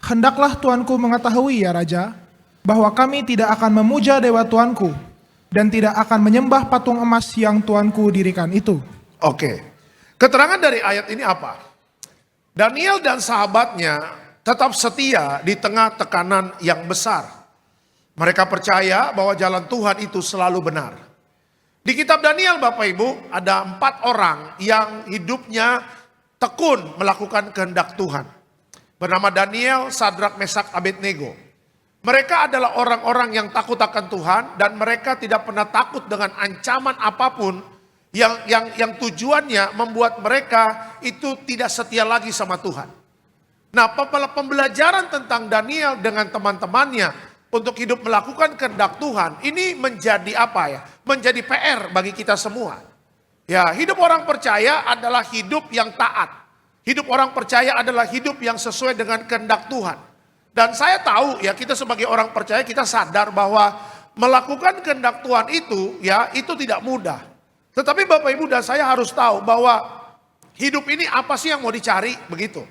hendaklah tuanku mengetahui, ya Raja, bahwa kami tidak akan memuja dewa tuanku, dan tidak akan menyembah patung emas yang tuanku dirikan itu. Oke, keterangan dari ayat ini apa? Daniel dan sahabatnya tetap setia di tengah tekanan yang besar. Mereka percaya bahwa jalan Tuhan itu selalu benar. Di kitab Daniel Bapak Ibu ada 4 orang yang hidupnya tekun melakukan kehendak Tuhan. Bernama Daniel, Sadrak, Mesak, Abednego. Mereka adalah orang-orang yang takut akan Tuhan dan mereka tidak pernah takut dengan ancaman apapun yang tujuannya membuat mereka itu tidak setia lagi sama Tuhan. Nah, pembelajaran tentang Daniel dengan teman-temannya untuk hidup melakukan kehendak Tuhan ini menjadi apa ya? Menjadi PR bagi kita semua. Ya, hidup orang percaya adalah hidup yang taat. Hidup orang percaya adalah hidup yang sesuai dengan kehendak Tuhan. Dan saya tahu ya, kita sebagai orang percaya kita sadar bahwa melakukan kehendak Tuhan itu ya, itu tidak mudah. Tetapi Bapak Ibu dan saya harus tahu bahwa hidup ini apa sih yang mau dicari begitu.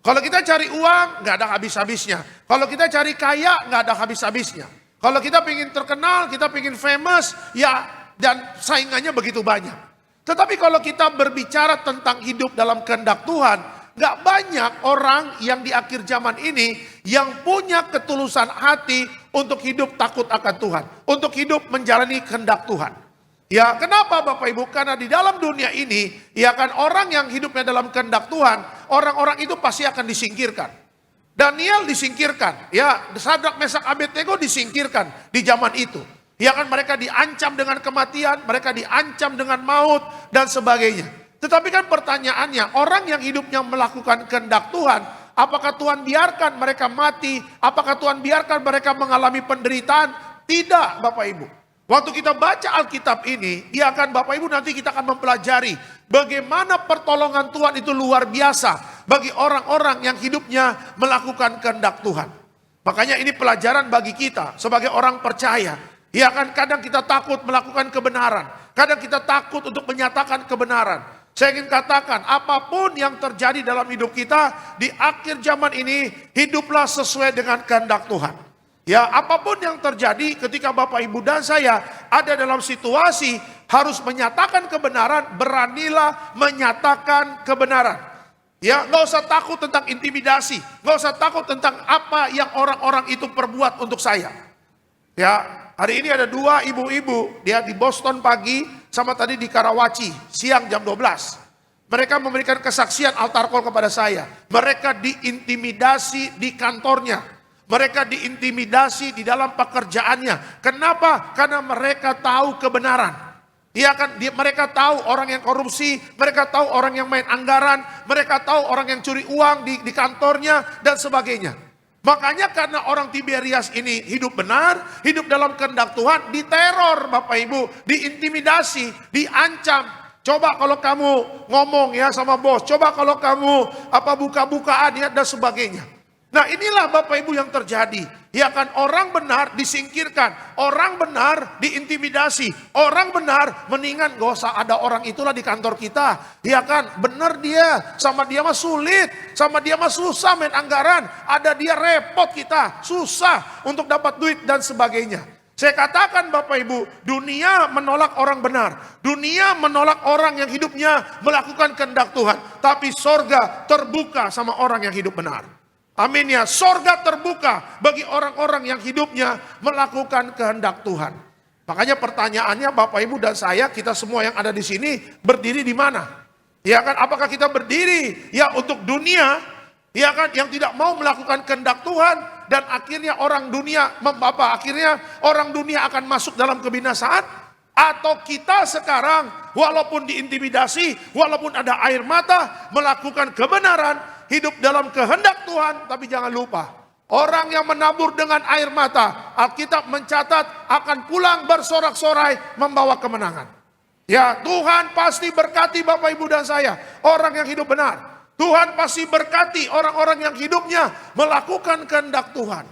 Kalau kita cari uang nggak ada habis-habisnya. Kalau kita cari kaya nggak ada habis-habisnya. Kalau kita ingin terkenal, kita ingin famous ya, dan saingannya begitu banyak. Tetapi kalau kita berbicara tentang hidup dalam kehendak Tuhan, gak banyak orang yang di akhir zaman ini yang punya ketulusan hati untuk hidup takut akan Tuhan. Untuk hidup menjalani kehendak Tuhan. Ya, kenapa Bapak Ibu? Karena di dalam dunia ini, ya kan, orang yang hidupnya dalam kehendak Tuhan, orang-orang itu pasti akan disingkirkan. Daniel disingkirkan, ya, Sadrak, Mesak, Abednego disingkirkan di zaman itu. Ya kan, mereka diancam dengan kematian, mereka diancam dengan maut dan sebagainya. Tetapi kan pertanyaannya, orang yang hidupnya melakukan kehendak Tuhan, apakah Tuhan biarkan mereka mati? Apakah Tuhan biarkan mereka mengalami penderitaan? Tidak Bapak Ibu. Waktu kita baca Alkitab ini, ya kan Bapak Ibu, nanti kita akan mempelajari bagaimana pertolongan Tuhan itu luar biasa bagi orang-orang yang hidupnya melakukan kehendak Tuhan. Makanya ini pelajaran bagi kita sebagai orang percaya. Ya kan, kadang kita takut melakukan kebenaran. Kadang kita takut untuk menyatakan kebenaran. Saya ingin katakan, apapun yang terjadi dalam hidup kita di akhir zaman ini, hiduplah sesuai dengan kehendak Tuhan. Ya, apapun yang terjadi ketika Bapak Ibu dan saya ada dalam situasi harus menyatakan kebenaran, beranilah menyatakan kebenaran. Ya, nggak usah takut tentang intimidasi, nggak usah takut tentang apa yang orang-orang itu perbuat untuk saya. Ya, hari ini ada 2 ibu-ibu, dia di Boston pagi, sama tadi di Karawaci, siang jam 12. Mereka memberikan kesaksian altar call kepada saya. Mereka diintimidasi di kantornya. Mereka diintimidasi di dalam pekerjaannya. Kenapa? Karena mereka tahu kebenaran. Mereka tahu orang yang korupsi, mereka tahu orang yang main anggaran, mereka tahu orang yang curi uang di kantornya dan sebagainya. Makanya karena orang Tiberias ini hidup benar, hidup dalam kehendak Tuhan, diteror Bapak Ibu, diintimidasi, diancam. Coba kalau kamu ngomong ya sama bos, coba kalau kamu buka-bukaan ya dan sebagainya. Nah, inilah Bapak Ibu yang terjadi. Ya kan, orang benar disingkirkan, orang benar diintimidasi, orang benar mendingan gak usah ada orang itulah di kantor kita. Ya kan, benar dia, sama dia mah sulit, sama dia mah susah main anggaran, ada dia repot kita, susah untuk dapat duit dan sebagainya. Saya katakan Bapak Ibu, dunia menolak orang benar, dunia menolak orang yang hidupnya melakukan kehendak Tuhan, tapi sorga terbuka sama orang yang hidup benar. Amin ya, sorga terbuka bagi orang-orang yang hidupnya melakukan kehendak Tuhan. Makanya pertanyaannya Bapak Ibu dan saya, kita semua yang ada di sini berdiri di mana? Ya kan, apakah kita berdiri ya untuk dunia, ya kan, yang tidak mau melakukan kehendak Tuhan dan akhirnya orang dunia akhirnya orang dunia akan masuk dalam kebinasaan? Atau kita sekarang walaupun diintimidasi, walaupun ada air mata, melakukan kebenaran, hidup dalam kehendak Tuhan, tapi jangan lupa, orang yang menabur dengan air mata, Alkitab mencatat akan pulang bersorak-sorai membawa kemenangan. Ya, Tuhan pasti berkati Bapak Ibu dan saya, orang yang hidup benar. Tuhan pasti berkati orang-orang yang hidupnya melakukan kehendak Tuhan.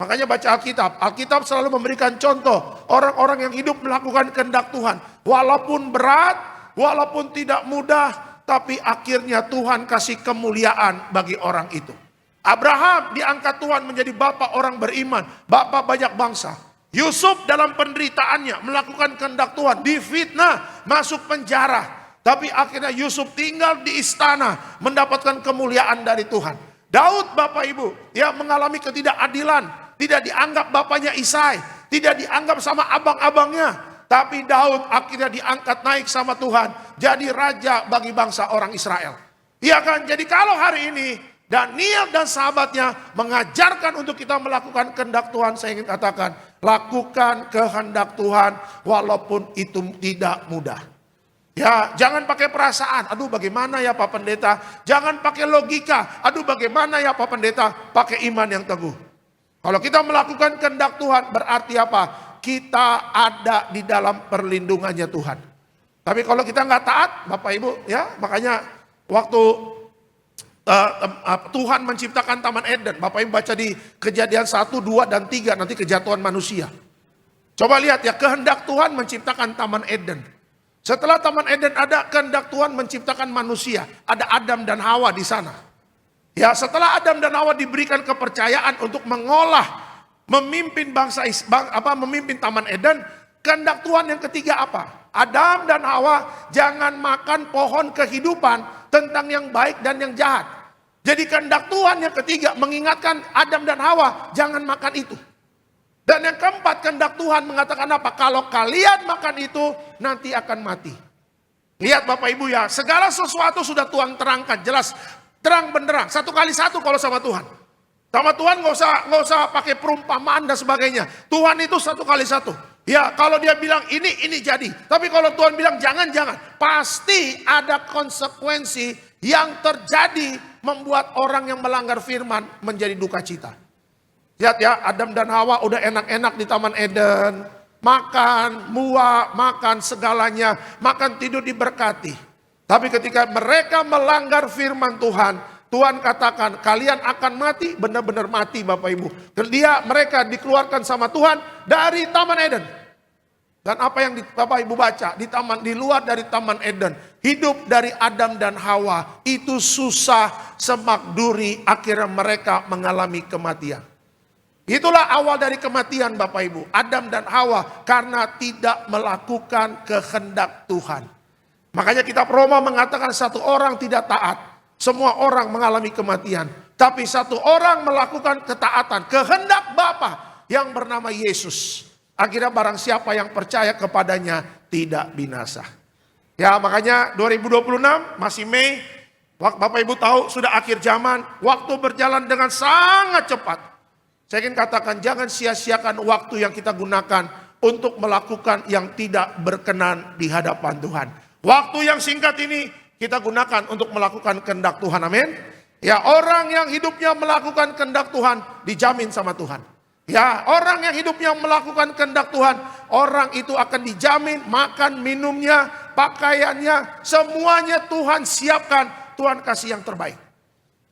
Makanya baca Alkitab, Alkitab selalu memberikan contoh orang-orang yang hidup melakukan kehendak Tuhan. Walaupun berat, walaupun tidak mudah, tapi akhirnya Tuhan kasih kemuliaan bagi orang itu. Abraham diangkat Tuhan menjadi bapak orang beriman, bapak banyak bangsa. Yusuf dalam penderitaannya melakukan kehendak Tuhan, difitnah, masuk penjara. Tapi akhirnya Yusuf tinggal di istana, mendapatkan kemuliaan dari Tuhan. Daud Bapak Ibu, ya mengalami ketidakadilan, tidak dianggap bapaknya Isai, tidak dianggap sama abang-abangnya. Tapi Daud akhirnya diangkat naik sama Tuhan, jadi raja bagi bangsa orang Israel. Iya kan? Jadi kalau hari ini Daniel dan sahabatnya mengajarkan untuk kita melakukan kehendak Tuhan, saya ingin katakan, lakukan kehendak Tuhan walaupun itu tidak mudah. Ya, jangan pakai perasaan, aduh bagaimana ya Pak Pendeta. Jangan pakai logika, aduh bagaimana ya Pak Pendeta. Pakai iman yang teguh. Kalau kita melakukan kehendak Tuhan berarti apa? Kita ada di dalam perlindungannya Tuhan. Tapi kalau kita nggak taat, Bapak Ibu, ya makanya waktu Tuhan menciptakan Taman Eden, Bapak Ibu baca di Kejadian 1, 2, dan 3, nanti kejatuhan manusia. Coba lihat ya, kehendak Tuhan menciptakan Taman Eden. Setelah Taman Eden ada, kehendak Tuhan menciptakan manusia. Ada Adam dan Hawa di sana. Ya, setelah Adam dan Hawa diberikan kepercayaan untuk mengolah, memimpin memimpin Taman Eden, kehendak Tuhan yang ketiga apa? Adam dan Hawa jangan makan pohon kehidupan tentang yang baik dan yang jahat. Jadi kehendak Tuhan yang ketiga mengingatkan Adam dan Hawa jangan makan itu. Dan yang keempat, kehendak Tuhan mengatakan apa? Kalau kalian makan itu nanti akan mati. Lihat Bapak Ibu ya, segala sesuatu sudah Tuhan terangkan jelas, terang benderang, 1 kali 1 kalau sama Tuhan. Sama Tuhan nggak usah pakai perumpamaan dan sebagainya. Tuhan itu 1 kali 1. Ya kalau dia bilang ini jadi. Tapi kalau Tuhan bilang jangan. Pasti ada konsekuensi yang terjadi membuat orang yang melanggar firman menjadi duka cita. Lihat ya, Adam dan Hawa udah enak-enak di Taman Eden. Makan, buah, makan segalanya. Makan, tidur diberkati. Tapi ketika mereka melanggar firman Tuhan, Tuhan katakan kalian akan mati, benar-benar mati Bapak Ibu. Mereka dikeluarkan sama Tuhan dari Taman Eden. Dan apa yang Bapak Ibu baca di luar dari Taman Eden, hidup dari Adam dan Hawa itu susah semak duri, akhirnya mereka mengalami kematian. Itulah awal dari kematian Bapak Ibu, Adam dan Hawa karena tidak melakukan kehendak Tuhan. Makanya kitab Roma mengatakan satu orang tidak taat, semua orang mengalami kematian. Tapi satu orang melakukan ketaatan, kehendak Bapa yang bernama Yesus. Akhirnya barang siapa yang percaya kepadanya tidak binasa. Ya makanya 2026 masih Mei. Bapak Ibu tahu sudah akhir zaman. Waktu berjalan dengan sangat cepat. Saya ingin katakan jangan sia-siakan waktu yang kita gunakan untuk melakukan yang tidak berkenan di hadapan Tuhan. Waktu yang singkat ini kita gunakan untuk melakukan kehendak Tuhan. Amin. Ya orang yang hidupnya melakukan kehendak Tuhan dijamin sama Tuhan. Ya orang yang hidupnya melakukan kehendak Tuhan, orang itu akan dijamin makan, minumnya, pakaiannya, semuanya Tuhan siapkan. Tuhan kasih yang terbaik.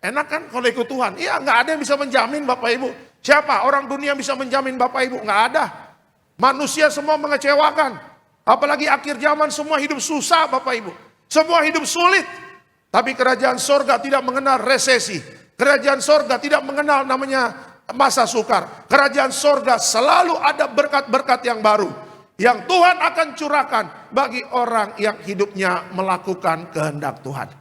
Enak kan kalau ikut Tuhan? Iya nggak ada yang bisa menjamin Bapak Ibu. Siapa orang dunia yang bisa menjamin Bapak Ibu? Nggak ada. Manusia semua mengecewakan. Apalagi akhir zaman semua hidup susah Bapak Ibu. Semua hidup sulit. Tapi kerajaan sorga tidak mengenal resesi. Kerajaan sorga tidak mengenal namanya masa sukar. Kerajaan sorga selalu ada berkat-berkat yang baru. Yang Tuhan akan curahkan bagi orang yang hidupnya melakukan kehendak Tuhan.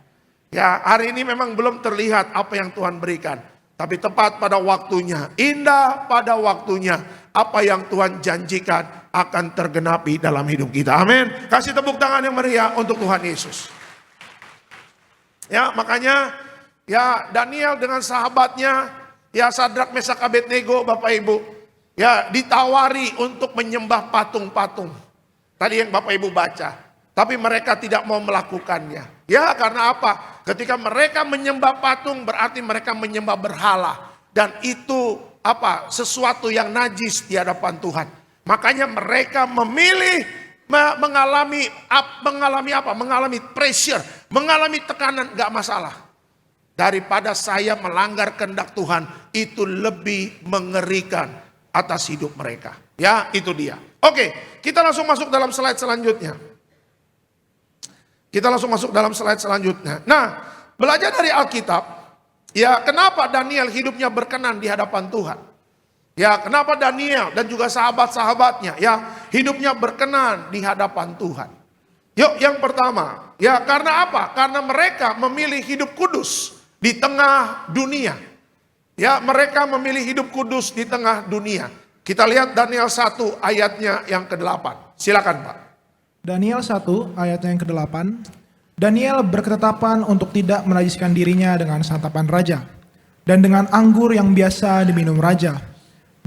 Ya hari ini memang belum terlihat apa yang Tuhan berikan. Tapi tepat pada waktunya, indah pada waktunya. Apa yang Tuhan janjikan akan tergenapi dalam hidup kita. Amin. Kasih tepuk tangan yang meriah untuk Tuhan Yesus. Ya makanya ya Daniel dengan sahabatnya. Ya Sadrak Mesak Abednego Bapak Ibu. Ya ditawari untuk menyembah patung-patung. Tadi yang Bapak Ibu baca. Tapi mereka tidak mau melakukannya. Ya karena apa? Ketika mereka menyembah patung berarti mereka menyembah berhala. Dan itu apa? Sesuatu yang najis di hadapan Tuhan. Makanya mereka memilih mengalami apa? Mengalami pressure, mengalami tekanan, gak masalah. Daripada saya melanggar kehendak Tuhan, itu lebih mengerikan atas hidup mereka. Ya itu dia. Oke, kita langsung masuk dalam slide selanjutnya. Nah, belajar dari Alkitab, ya kenapa Daniel hidupnya berkenan di hadapan Tuhan? Ya kenapa Daniel dan juga sahabat-sahabatnya ya hidupnya berkenan di hadapan Tuhan? Yuk yang pertama, ya karena apa? Karena mereka memilih hidup kudus di tengah dunia. Ya mereka memilih hidup kudus di tengah dunia. Kita lihat Daniel 1 ayatnya yang ke-8. Silakan Pak. Daniel 1 ayatnya yang ke-8. Daniel berketetapan untuk tidak menajiskan dirinya dengan santapan raja dan dengan anggur yang biasa diminum raja.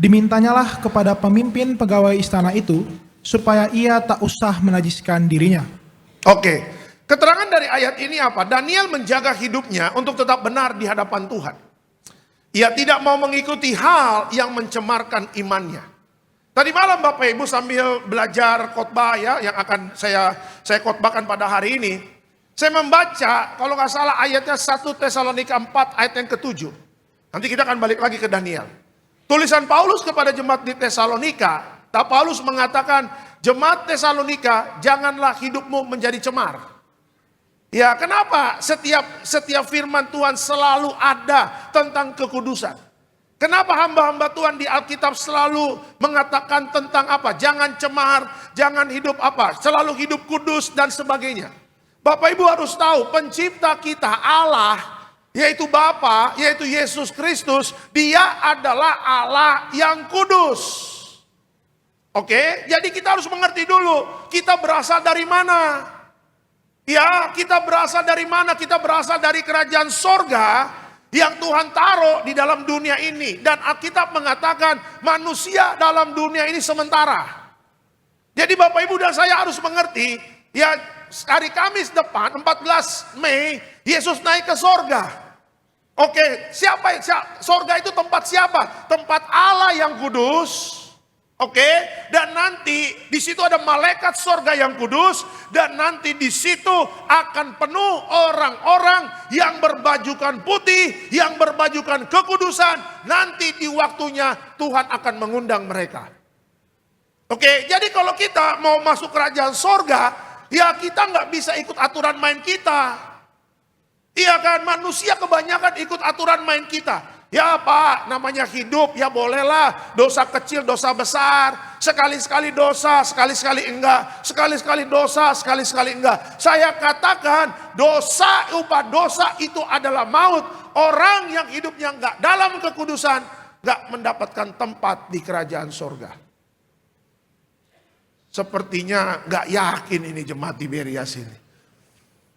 Dimintanyalah kepada pemimpin pegawai istana itu supaya ia tak usah menajiskan dirinya. Oke, keterangan dari ayat ini apa? Daniel menjaga hidupnya untuk tetap benar di hadapan Tuhan. Ia tidak mau mengikuti hal yang mencemarkan imannya. Tadi malam Bapak Ibu sambil belajar khotbah ya yang akan saya khotbahkan pada hari ini. Saya membaca kalau nggak salah ayatnya 1 Tesalonika 4 ayat yang ke-7. Nanti kita akan balik lagi ke Daniel. Tulisan Paulus kepada jemaat di Tesalonika. Paulus mengatakan jemaat Tesalonika janganlah hidupmu menjadi cemar. Ya kenapa setiap firman Tuhan selalu ada tentang kekudusan. Kenapa hamba-hamba Tuhan di Alkitab selalu mengatakan tentang apa? Jangan cemar, jangan hidup apa? Selalu hidup kudus dan sebagainya. Bapak Ibu harus tahu pencipta kita Allah, yaitu Bapa, yaitu Yesus Kristus, dia adalah Allah yang kudus. Oke, jadi kita harus mengerti dulu, kita berasal dari mana? Ya, kita berasal dari mana? Kita berasal dari kerajaan sorga yang Tuhan taruh di dalam dunia ini. Dan Alkitab mengatakan manusia dalam dunia ini sementara. Jadi Bapak Ibu dan saya harus mengerti, ya hari Kamis depan 14 Mei Yesus naik ke sorga. Oke, siapa? Sorga itu tempat siapa? Tempat Allah yang kudus. Oke, dan nanti di situ ada malaikat sorga yang kudus, dan nanti di situ akan penuh orang-orang yang berbajukan putih, yang berbajukan kekudusan. Nanti di waktunya Tuhan akan mengundang mereka. Oke, jadi kalau kita mau masuk kerajaan sorga, ya kita nggak bisa ikut aturan main kita. Iya kan, manusia kebanyakan ikut aturan main kita. Ya Pak, namanya hidup, ya bolehlah. Dosa kecil, dosa besar. Sekali-sekali dosa, sekali-sekali enggak. Sekali-sekali dosa, sekali-sekali enggak. Saya katakan dosa, upah dosa itu adalah maut. Orang yang hidupnya enggak dalam kekudusan, enggak mendapatkan tempat di kerajaan sorga. Sepertinya enggak yakin ini jemaat Tiberias ini.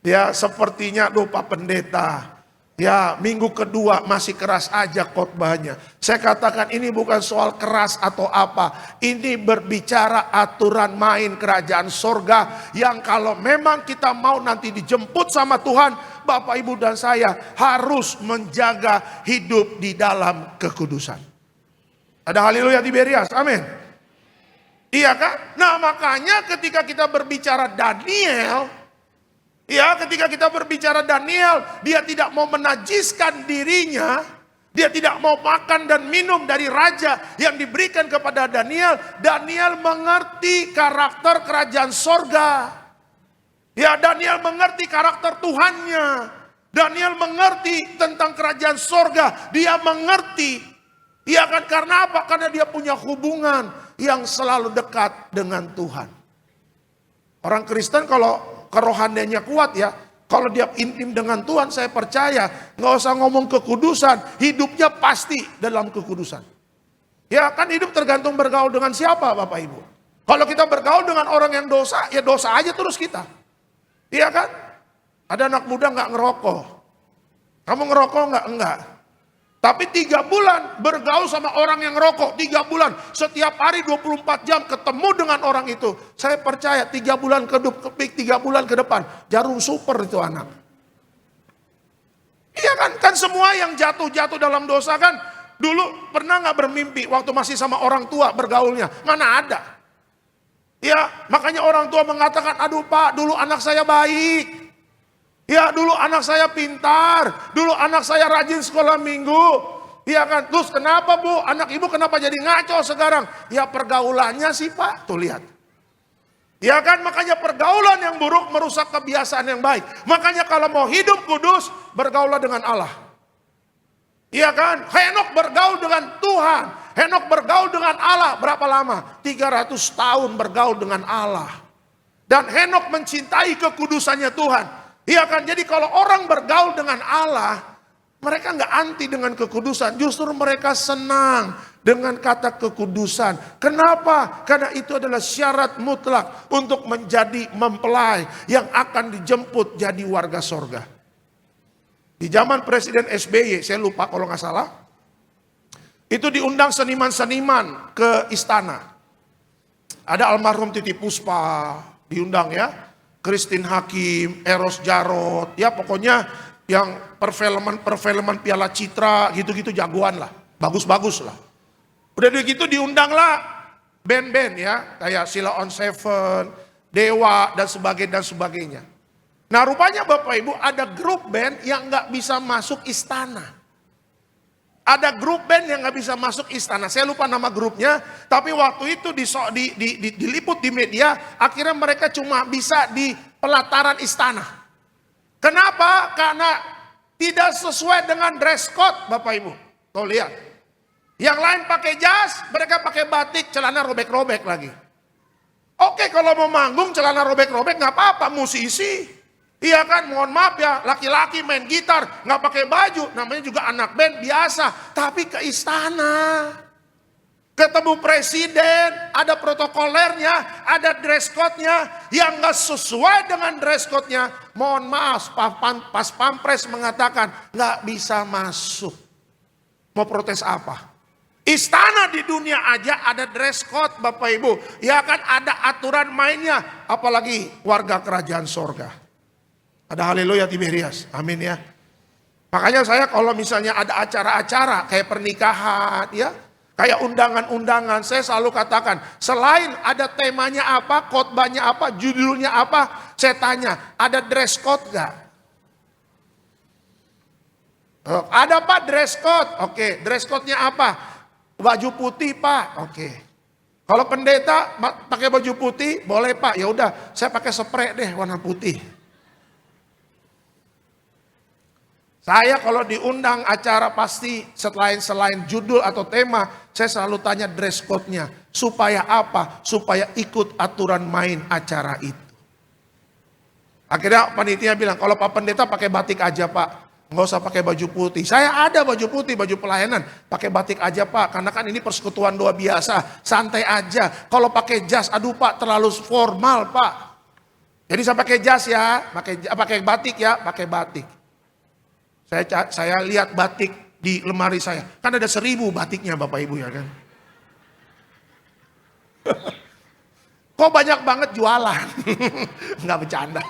Ya sepertinya Pak Pendeta. Ya minggu kedua masih keras aja khotbahnya. Saya katakan ini bukan soal keras atau apa. Ini berbicara aturan main kerajaan sorga. Yang kalau memang kita mau nanti dijemput sama Tuhan. Bapak Ibu dan saya harus menjaga hidup di dalam kekudusan. Ada haleluya Tiberias, amin. Iya kan? Nah makanya ketika kita berbicara Daniel. Ya, ketika kita berbicara Daniel, dia tidak mau menajiskan dirinya, dia tidak mau makan dan minum dari raja yang diberikan kepada Daniel. Daniel mengerti karakter kerajaan sorga. Ya, Daniel mengerti karakter Tuhannya. Daniel mengerti tentang kerajaan sorga. Dia mengerti. Ya kan, karena apa? Karena dia punya hubungan yang selalu dekat dengan Tuhan. Orang Kristen kalau kerohaniannya kuat ya. Kalau dia intim dengan Tuhan, saya percaya nggak usah ngomong kekudusan, hidupnya pasti dalam kekudusan. Ya kan hidup tergantung bergaul dengan siapa Bapak Ibu. Kalau kita bergaul dengan orang yang dosa, ya dosa aja terus kita. Iya kan? Ada anak muda nggak ngerokok. Kamu ngerokok nggak? Enggak. Tapi 3 bulan bergaul sama orang yang ngerokok. 3 bulan. Setiap hari 24 jam ketemu dengan orang itu. Saya percaya 3 bulan ke 3 bulan ke depan. Jarum super itu anak. Iya kan? Kan semua yang jatuh-jatuh dalam dosa kan. Dulu pernah gak bermimpi waktu masih sama orang tua bergaulnya? Mana ada. Ya makanya orang tua mengatakan, aduh Pak dulu anak saya baik. Ya dulu anak saya pintar, dulu anak saya rajin sekolah minggu. Ya kan, terus kenapa Bu? Anak ibu kenapa jadi ngaco sekarang? Ya pergaulannya sih Pak, tuh lihat. Ya kan, makanya pergaulan yang buruk merusak kebiasaan yang baik. Makanya kalau mau hidup kudus, bergaulah dengan Allah. Ya kan, Henok bergaul dengan Tuhan. Henok bergaul dengan Allah berapa lama? 300 tahun bergaul dengan Allah. Dan Henok mencintai kekudusannya Tuhan. Iya kan, jadi kalau orang bergaul dengan Allah, mereka nggak anti dengan kekudusan, justru mereka senang dengan kata kekudusan. Kenapa? Karena itu adalah syarat mutlak untuk menjadi mempelai yang akan dijemput jadi warga sorga. Di zaman Presiden SBY, saya lupa kalau nggak salah, itu diundang seniman-seniman ke istana. Ada almarhum Titi Puspa diundang ya. Christine Hakim, Eros Jarot, ya pokoknya yang perfilman Piala Citra gitu-gitu jagoan lah, bagus-bagus lah. Udah gitu diundanglah band-band ya, kayak Sheila on Seven, Dewa dan sebagainya. Nah rupanya Bapak Ibu ada grup band yang nggak bisa masuk istana. Ada grup band yang nggak bisa masuk istana. Saya lupa nama grupnya. Tapi waktu itu diliput di media. Akhirnya mereka cuma bisa di pelataran istana. Kenapa? Karena tidak sesuai dengan dress code Bapak Ibu. Tuh lihat. Yang lain pakai jas. Mereka pakai batik. Celana robek-robek lagi. Oke kalau mau manggung celana robek-robek nggak apa-apa. Musisi. Iya kan, mohon maaf ya, laki-laki main gitar, nggak pakai baju, namanya juga anak band biasa. Tapi ke istana, ketemu presiden, ada protokolernya, ada dress code-nya, yang nggak sesuai dengan dress code-nya, mohon maaf, pas pampres mengatakan nggak bisa masuk. Mau protes apa? Istana di dunia aja ada dress code Bapak Ibu, ya kan ada aturan mainnya, apalagi warga kerajaan sorga. Ada haleluya Tiberias, amin ya. Makanya saya kalau misalnya ada acara-acara kayak pernikahan ya, kayak undangan-undangan, saya selalu katakan selain ada temanya apa, khotbahnya apa, judulnya apa, saya tanya ada dress code gak? Ada Pak dress code, oke, dress code-nya apa? Baju putih Pak, oke. Kalau pendeta pakai baju putih, boleh Pak, ya udah saya pakai spray deh warna putih. Saya kalau diundang acara pasti selain judul atau tema, saya selalu tanya dress code-nya. Supaya apa? Supaya ikut aturan main acara itu. Akhirnya panitia bilang, kalau Pak Pendeta pakai batik aja Pak. Nggak usah pakai baju putih. Saya ada baju putih, baju pelayanan. Pakai batik aja Pak, karena kan ini persekutuan doa biasa. Santai aja. Kalau pakai jas, aduh Pak terlalu formal Pak. Jadi saya pakai jas ya, pakai batik ya, pakai batik. Saya lihat batik di lemari saya. Kan ada 1000 batiknya Bapak Ibu ya kan. Kok banyak banget jualan? Nggak bercanda.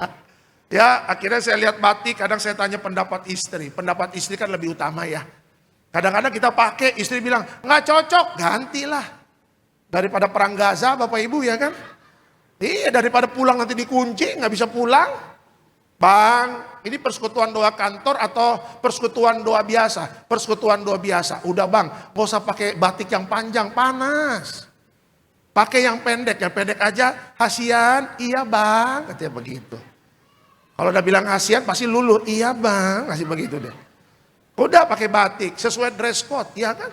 Ya akhirnya saya lihat batik, kadang saya tanya pendapat istri. Pendapat istri kan lebih utama ya. Kadang-kadang kita pakai, istri bilang, nggak cocok, gantilah. Daripada perang Gaza Bapak Ibu ya kan. Iya daripada pulang nanti dikunci, nggak bisa pulang. Bang, ini persekutuan doa kantor atau persekutuan doa biasa? Persekutuan doa biasa. Udah bang, gak usah pakai batik yang panjang, panas. Pakai yang pendek aja, hasian, iya bang, katanya begitu. Kalau udah bilang hasian pasti luluh, iya bang, kasih begitu deh. Udah pakai batik, sesuai dress code, ya kan?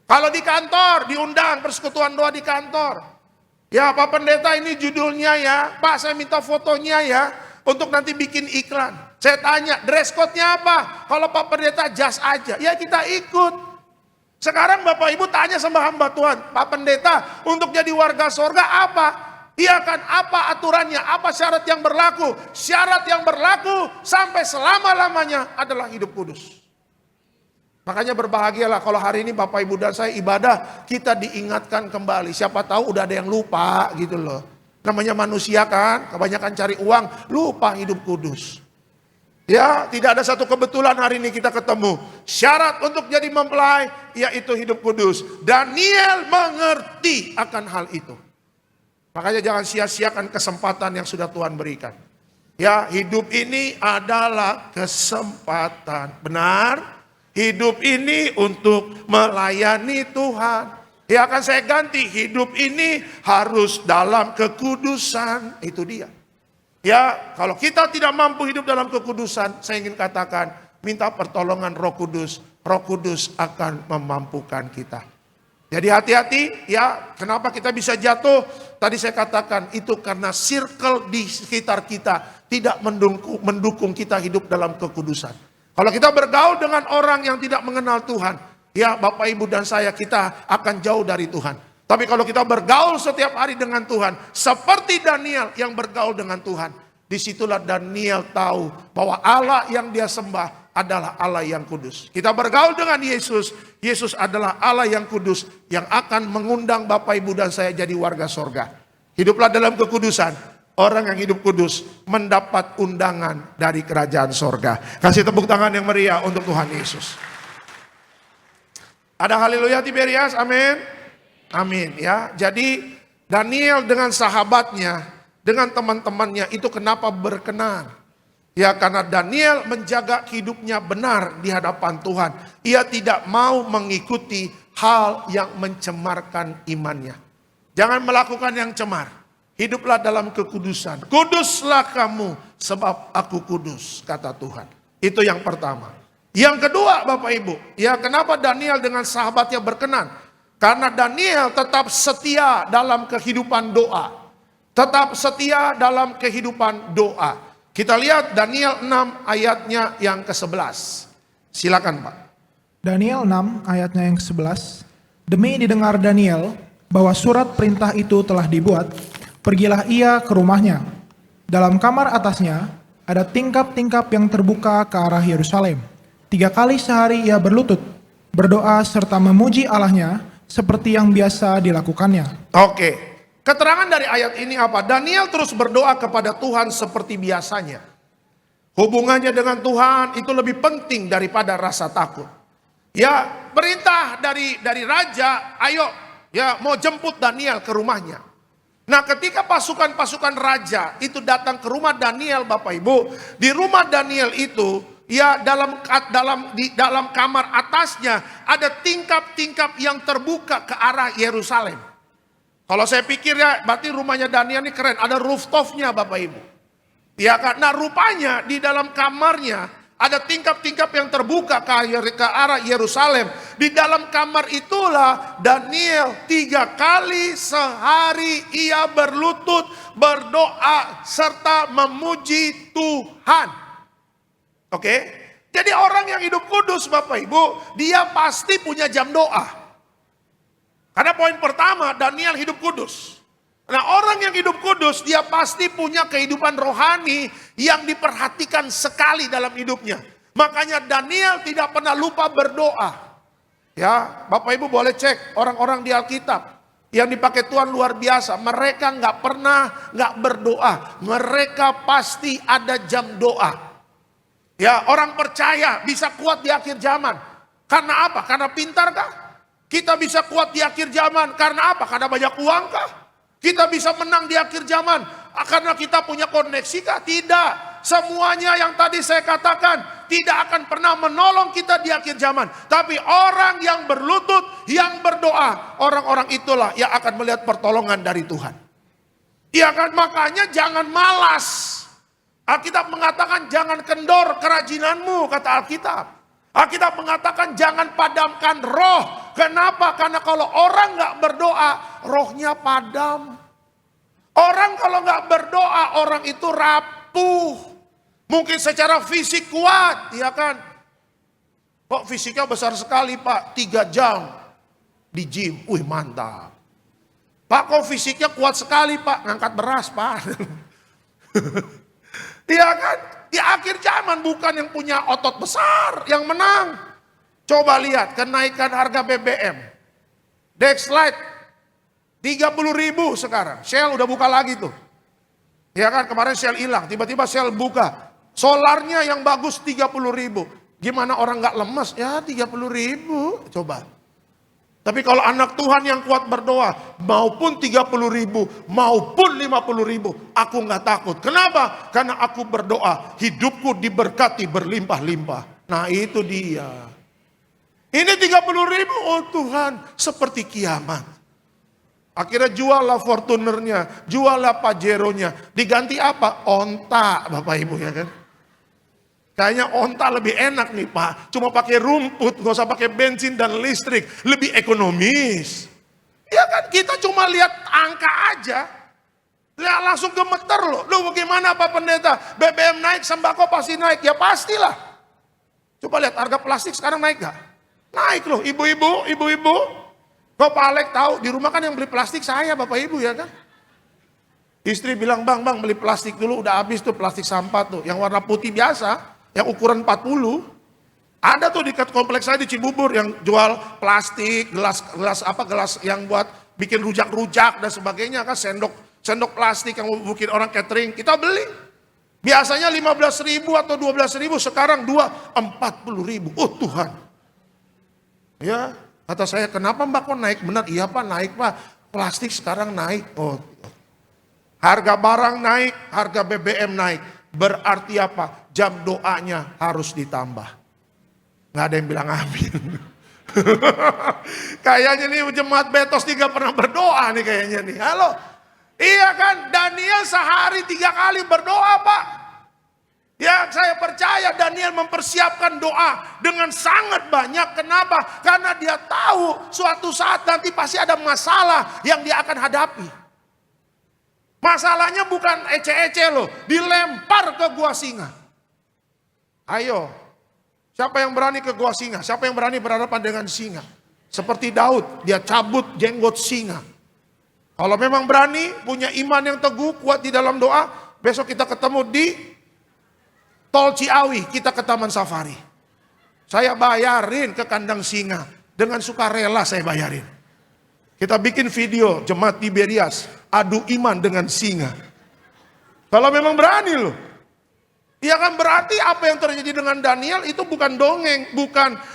Kalau di kantor, diundang persekutuan doa di kantor. Ya Pak Pendeta ini judulnya ya, Pak saya minta fotonya ya, untuk nanti bikin iklan. Saya tanya, dress code-nya apa? Kalau Pak Pendeta jas aja, ya kita ikut. Sekarang Bapak Ibu tanya sama hamba Tuhan, Pak Pendeta untuk jadi warga sorga apa? Iya kan, apa aturannya, apa syarat yang berlaku? Syarat yang berlaku sampai selama-lamanya adalah hidup kudus. Makanya berbahagialah kalau hari ini Bapak Ibu dan saya ibadah, kita diingatkan kembali. Siapa tahu udah ada yang lupa gitu loh. Namanya manusia kan, kebanyakan cari uang, lupa hidup kudus. Ya, tidak ada satu kebetulan hari ini kita ketemu. Syarat untuk jadi mempelai, yaitu hidup kudus. Daniel mengerti akan hal itu. Makanya jangan sia-siakan kesempatan yang sudah Tuhan berikan. Ya, hidup ini adalah kesempatan. Benar? Hidup ini untuk melayani Tuhan. Ya akan saya ganti, hidup ini harus dalam kekudusan. Itu dia. Ya, kalau kita tidak mampu hidup dalam kekudusan, saya ingin katakan, minta pertolongan Roh Kudus. Roh Kudus akan memampukan kita. Jadi hati-hati ya, kenapa kita bisa jatuh? Tadi saya katakan itu karena circle di sekitar kita tidak mendukung kita hidup dalam kekudusan. Kalau kita bergaul dengan orang yang tidak mengenal Tuhan, ya Bapak Ibu dan saya kita akan jauh dari Tuhan. Tapi kalau kita bergaul setiap hari dengan Tuhan, seperti Daniel yang bergaul dengan Tuhan, disitulah Daniel tahu bahwa Allah yang dia sembah adalah Allah yang kudus. Kita bergaul dengan Yesus, Yesus adalah Allah yang kudus yang akan mengundang Bapak Ibu dan saya jadi warga sorga. Hiduplah dalam kekudusan. Orang yang hidup kudus mendapat undangan dari kerajaan sorga. Kasih tepuk tangan yang meriah untuk Tuhan Yesus. Ada haleluya Tiberias, amin. Amin ya. Jadi Daniel dengan sahabatnya, dengan teman-temannya itu kenapa berkenan? Ya karena Daniel menjaga hidupnya benar di hadapan Tuhan. Ia tidak mau mengikuti hal yang mencemarkan imannya. Jangan melakukan yang cemar. Hiduplah dalam kekudusan. Kuduslah kamu sebab aku kudus, kata Tuhan. Itu yang pertama. Yang kedua Bapak Ibu, ya kenapa Daniel dengan sahabatnya berkenan? Karena Daniel tetap setia dalam kehidupan doa. Tetap setia dalam kehidupan doa. Kita lihat Daniel 6 ayatnya yang ke-11. Silakan Pak. Daniel 6 ayatnya yang ke-11. Demi didengar Daniel bahwa surat perintah itu telah dibuat, pergilah ia ke rumahnya. Dalam kamar atasnya ada tingkap-tingkap yang terbuka ke arah Yerusalem. 3 kali sehari ia berlutut, berdoa serta memuji Allahnya seperti yang biasa dilakukannya. Oke. Keterangan dari ayat ini apa? Daniel terus berdoa kepada Tuhan seperti biasanya. Hubungannya dengan Tuhan itu lebih penting daripada rasa takut. Ya, perintah dari raja, ayo ya mau jemput Daniel ke rumahnya. Nah, ketika pasukan-pasukan raja itu datang ke rumah Daniel, Bapak Ibu, di rumah Daniel itu ya dalam kamar atasnya ada tingkap-tingkap yang terbuka ke arah Yerusalem. Kalau saya pikir ya berarti rumahnya Daniel ini keren, ada rooftopnya Bapak Ibu. Ya kan, nah rupanya di dalam kamarnya Ada tingkap-tingkap yang terbuka ke arah Yerusalem. Di dalam kamar itulah Daniel 3 kali sehari ia berlutut, berdoa, serta memuji Tuhan. Oke? Jadi orang yang hidup kudus Bapak Ibu, dia pasti punya jam doa. Karena poin pertama, Daniel hidup kudus. Nah, orang yang hidup kudus, dia pasti punya kehidupan rohani yang diperhatikan sekali dalam hidupnya. Makanya Daniel tidak pernah lupa berdoa. Ya, Bapak Ibu boleh cek orang-orang di Alkitab yang dipakai Tuhan luar biasa. Mereka nggak pernah nggak berdoa. Mereka pasti ada jam doa. Ya, orang percaya bisa kuat di akhir zaman. Karena apa? Karena pintar kah? Kita bisa kuat di akhir zaman. Karena apa? Karena banyak uang kah? Kita bisa menang di akhir zaman karena kita punya koneksi kah? Tidak. Semuanya yang tadi saya katakan tidak akan pernah menolong kita di akhir zaman. Tapi orang yang berlutut, yang berdoa, orang-orang itulah yang akan melihat pertolongan dari Tuhan. Iya kan? Makanya jangan malas. Alkitab mengatakan jangan kendor kerajinanmu, kata Alkitab. Alkitab mengatakan jangan padamkan roh. Kenapa? Karena kalau orang nggak berdoa, rohnya padam. Orang kalau nggak berdoa, orang itu rapuh. Mungkin secara fisik kuat, ya kan? Kok fisiknya besar sekali Pak, 3 jam di gym. Wih mantap. Pak kok fisiknya kuat sekali Pak, ngangkat beras Pak. Iya kan? Di akhir zaman bukan yang punya otot besar yang menang. Coba lihat kenaikan harga BBM. Next slide. 30.000 sekarang. Shell udah buka lagi tuh. Ya kan kemarin Shell hilang. Tiba-tiba Shell buka. Solarnya yang bagus 30.000. Gimana orang gak lemes? Ya 30.000. Coba. Tapi kalau anak Tuhan yang kuat berdoa, maupun 30.000, maupun 50.000, aku nggak takut. Kenapa? Karena aku berdoa, hidupku diberkati berlimpah-limpah. Nah itu dia. Ini 30.000, oh Tuhan, seperti kiamat. Akhirnya juallah Fortunernya, juallah Pajeronya. Diganti apa? Onta, Bapak Ibu ya kan. Kayaknya onta lebih enak nih Pak. Cuma pakai rumput, gak usah pakai bensin dan listrik. Lebih ekonomis. Ya kan kita cuma lihat angka aja. Ya, langsung gemeter loh. Loh bagaimana Pak Pendeta? BBM naik, sembako pasti naik. Ya pastilah. Coba lihat harga plastik sekarang naik gak? Naik loh ibu-ibu. Kok Pak Alek tahu? Di rumah kan yang beli plastik saya Bapak Ibu ya kan? Istri bilang bang beli plastik dulu udah habis tuh plastik sampah tuh. Yang warna putih biasa. Yang ukuran 40, ada tuh di kompleks saya di Cibubur yang jual plastik, gelas yang buat bikin rujak-rujak dan sebagainya kan, sendok plastik yang bikin orang catering, kita beli. Biasanya 15.000 atau 12.000, sekarang 40.000. Oh Tuhan. Ya, kata saya, kenapa Mbak kok naik? Benar, iya Pak naik Pak. Plastik sekarang naik. Oh, harga barang naik, harga BBM naik. Berarti apa? Jam doanya harus ditambah. Gak ada yang bilang amin. Kayaknya nih jemaat Betos 3 pernah berdoa nih kayaknya nih. Halo? Iya kan? Daniel sehari 3 kali berdoa Pak. Ya saya percaya Daniel mempersiapkan doa dengan sangat banyak. Kenapa? Karena dia tahu suatu saat nanti pasti ada masalah yang dia akan hadapi. Masalahnya bukan ece-ece loh, dilempar ke gua singa. Ayo, siapa yang berani ke gua singa? Siapa yang berani berhadapan dengan singa? Seperti Daud, dia cabut jenggot singa. Kalau memang berani, punya iman yang teguh, kuat di dalam doa, besok kita ketemu di Tol Ciawi, kita ke Taman Safari. Saya bayarin ke kandang singa, dengan sukarela saya bayarin. Kita bikin video jemaat Tiberias adu iman dengan singa. Kalau memang berani loh. Ya kan berarti apa yang terjadi dengan Daniel itu bukan dongeng,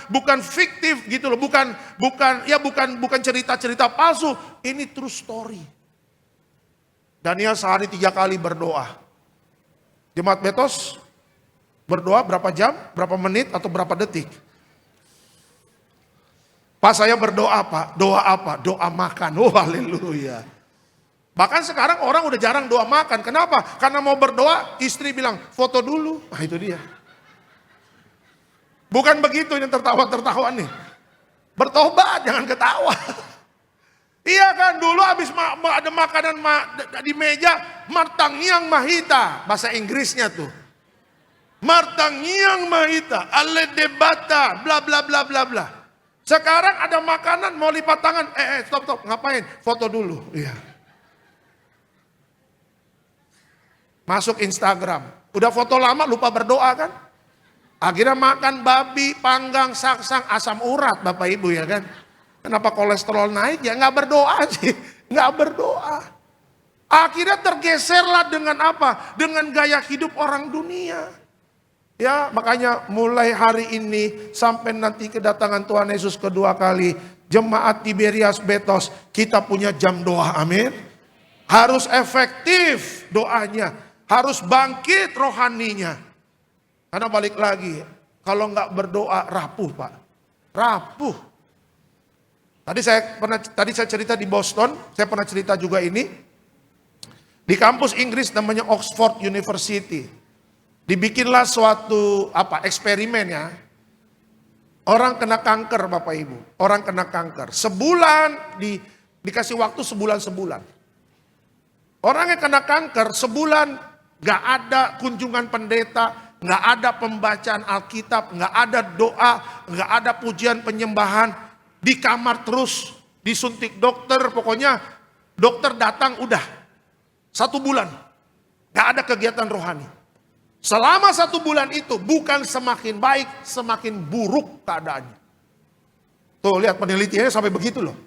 bukan fiktif gitu loh, bukan cerita-cerita palsu. Ini true story. Daniel sehari 3 kali berdoa. Jemaat Betos berdoa berapa jam, berapa menit atau berapa detik? Pak saya berdoa Pak, doa apa? Doa makan, oh haleluya. Bahkan sekarang orang udah jarang doa makan, kenapa? Karena mau berdoa istri bilang foto dulu, nah itu dia. Bukan begitu yang tertawa-tertawa nih. Bertobat, jangan ketawa. Iya kan, dulu habis ada makanan di meja, martangiang mahita. Bahasa Inggrisnya tuh. Martangiang mahita, ale debata, bla bla bla bla bla. Sekarang ada makanan mau lipat tangan, stop, ngapain? Foto dulu, iya. Masuk Instagram, udah foto lama lupa berdoa kan? Akhirnya makan babi, panggang, saksang, asam urat Bapak Ibu ya kan? Kenapa kolesterol naik? Ya nggak berdoa sih, nggak berdoa. Akhirnya tergeserlah dengan apa? Dengan gaya hidup orang dunia. Ya, makanya mulai hari ini sampai nanti kedatangan Tuhan Yesus kedua kali, jemaat Tiberias Betos, kita punya jam doa, amin. Harus efektif doanya, harus bangkit rohaninya. Karena balik lagi, kalau nggak berdoa rapuh Pak, rapuh. Tadi saya cerita di Boston, saya pernah cerita juga ini. Di kampus Inggris namanya Oxford University. Dibikinlah suatu eksperimen ya. Orang kena kanker Bapak Ibu. Orang kena kanker. Sebulan dikasih waktu sebulan. Orang yang kena kanker sebulan gak ada kunjungan pendeta, gak ada pembacaan Alkitab, gak ada doa, gak ada pujian penyembahan. Di kamar terus, disuntik dokter, pokoknya dokter datang udah. 1 bulan. Gak ada kegiatan rohani. Selama 1 bulan itu bukan semakin baik, semakin buruk keadaannya. Tuh lihat penelitiannya sampai begitu loh.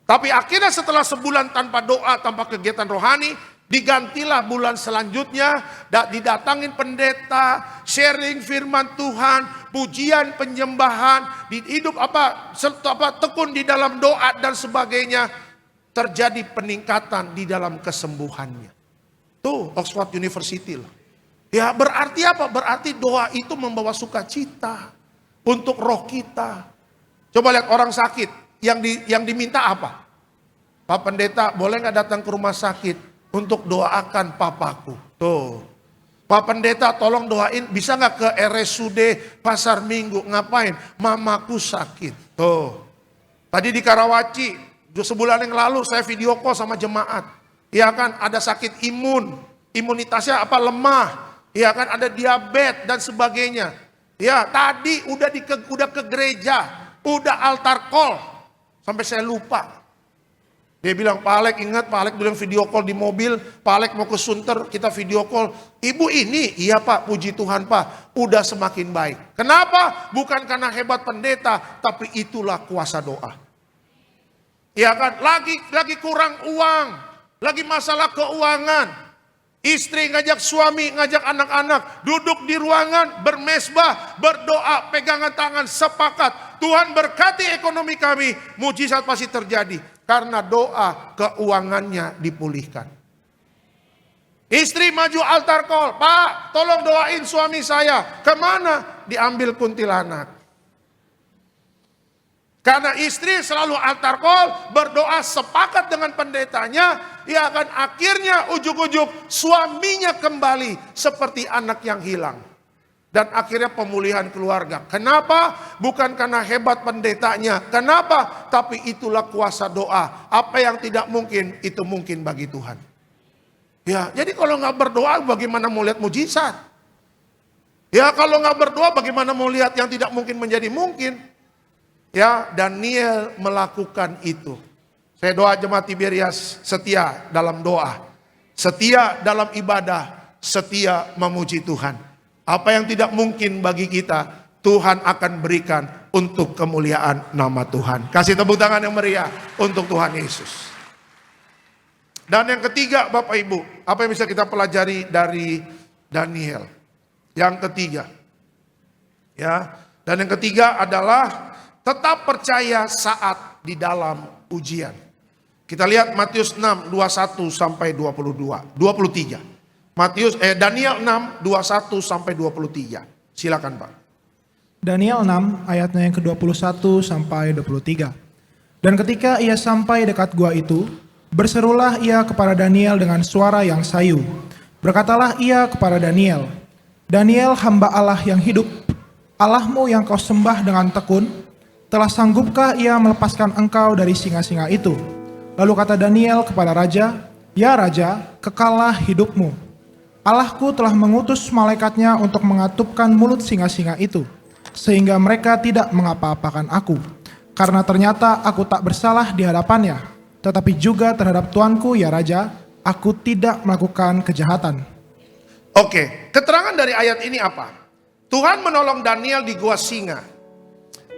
Tapi akhirnya setelah sebulan tanpa doa, tanpa kegiatan rohani, digantilah bulan selanjutnya, didatangin pendeta, sharing firman Tuhan, pujian penyembahan, hidup tekun di dalam doa dan sebagainya. Terjadi peningkatan di dalam kesembuhannya. Tuh Oxford University loh. Ya berarti apa? Berarti doa itu membawa sukacita untuk roh kita. Coba lihat orang sakit, yang diminta apa? Pak Pendeta boleh gak datang ke rumah sakit untuk doakan papaku? Tuh. Pak Pendeta tolong doain, bisa gak ke RSUD Pasar Minggu? Ngapain? Mamaku sakit. Tuh. Tadi di Karawaci, sebulan yang lalu saya video call sama jemaat. Ya kan ada sakit imunitasnya lemah. Ya kan ada diabetes dan sebagainya. Ya tadi udah ke gereja, udah altar call. Sampai saya lupa. Dia bilang, Pak Alek ingat, Pak Alek bilang video call di mobil, Pak Alek mau ke Sunter, kita video call. Ibu ini, iya Pak, puji Tuhan Pak, udah semakin baik. Kenapa? Bukan karena hebat pendeta, tapi itulah kuasa doa. Ya kan, lagi kurang uang, lagi masalah keuangan. Istri ngajak suami, ngajak anak-anak, duduk di ruangan, bermesbah, berdoa, pegangan tangan, sepakat. Tuhan berkati ekonomi kami, mujizat pasti terjadi. Karena doa, keuangannya dipulihkan. Istri maju altar call, Pak tolong doain suami saya. Kemana? Diambil kuntilanak. Karena istri selalu altar call, berdoa sepakat dengan pendetanya, ya akan akhirnya ujung-ujung suaminya kembali seperti anak yang hilang. Dan akhirnya pemulihan keluarga. Kenapa? Bukan karena hebat pendetanya. Kenapa? Tapi itulah kuasa doa. Apa yang tidak mungkin, itu mungkin bagi Tuhan. Ya, jadi kalau nggak berdoa, bagaimana mau lihat mujizat? Ya, kalau nggak berdoa, bagaimana mau lihat yang tidak mungkin menjadi mungkin? Ya, Daniel melakukan itu. Saya doa jemaat Tiberias setia dalam doa, setia dalam ibadah, setia memuji Tuhan. Apa yang tidak mungkin bagi kita, Tuhan akan berikan untuk kemuliaan nama Tuhan. Kasih tepuk tangan yang meriah untuk Tuhan Yesus. Dan yang ketiga Bapak Ibu, apa yang bisa kita pelajari dari Daniel? Yang ketiga, ya, dan yang ketiga adalah tetap percaya saat di dalam ujian. Kita lihat Matius 6, 21 sampai 23. Daniel 6, 21 sampai 23. Silakan Pak. Daniel 6 ayatnya yang ke-21 sampai 23. Dan ketika ia sampai dekat gua itu, berserulah ia kepada Daniel dengan suara yang sayu. Berkatalah ia kepada Daniel, Daniel hamba Allah yang hidup, Allahmu yang kau sembah dengan tekun, telah sanggupkah ia melepaskan engkau dari singa-singa itu? Lalu kata Daniel kepada raja, ya raja, kekallah hidupmu. Allahku telah mengutus malaikatnya untuk mengatupkan mulut singa-singa itu, sehingga mereka tidak mengapa-apakan aku. Karena ternyata aku tak bersalah di hadapannya, tetapi juga terhadap tuanku ya raja, aku tidak melakukan kejahatan. Oke, keterangan dari ayat ini apa? Tuhan menolong Daniel di gua singa.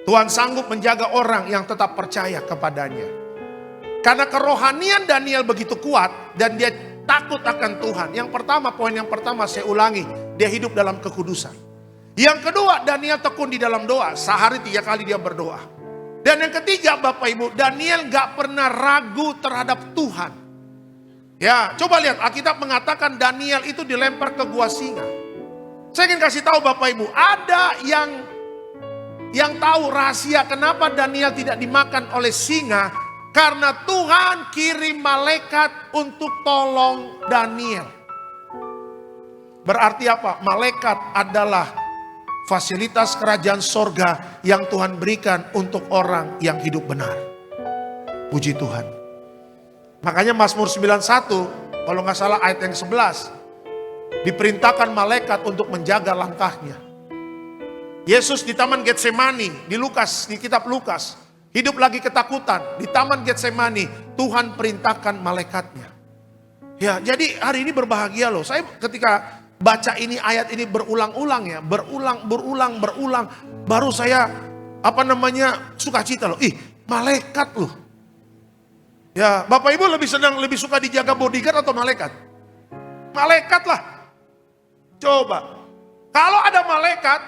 Tuhan sanggup menjaga orang yang tetap percaya kepadanya. Karena kerohanian Daniel begitu kuat dan dia takut akan Tuhan. Poin yang pertama saya ulangi, dia hidup dalam kekudusan. Yang kedua, Daniel tekun di dalam doa. Sehari 3 kali dia berdoa. Dan yang ketiga, Bapak Ibu, Daniel gak pernah ragu terhadap Tuhan. Ya, coba lihat, Alkitab mengatakan Daniel itu dilempar ke gua singa. Saya ingin kasih tahu Bapak Ibu, ada yang tahu rahasia kenapa Daniel tidak dimakan oleh singa. Karena Tuhan kirim malaikat untuk tolong Daniel. Berarti apa? Malaikat adalah fasilitas kerajaan sorga yang Tuhan berikan untuk orang yang hidup benar. Puji Tuhan. Makanya Mazmur 91, kalau nggak salah ayat yang 11, diperintahkan malaikat untuk menjaga langkahnya. Yesus di Taman Getsemani, di kitab Lukas, hidup lagi ketakutan. Di Taman Getsemani, Tuhan perintahkan malaikatnya. Ya, jadi hari ini berbahagia loh. Saya ketika baca ini, ayat ini berulang-ulang ya. Berulang. Baru saya, sukacita loh. Malaikat loh. Ya, Bapak Ibu lebih suka dijaga bodyguard atau malaikat? Malaikat lah. Coba, kalau ada malaikat,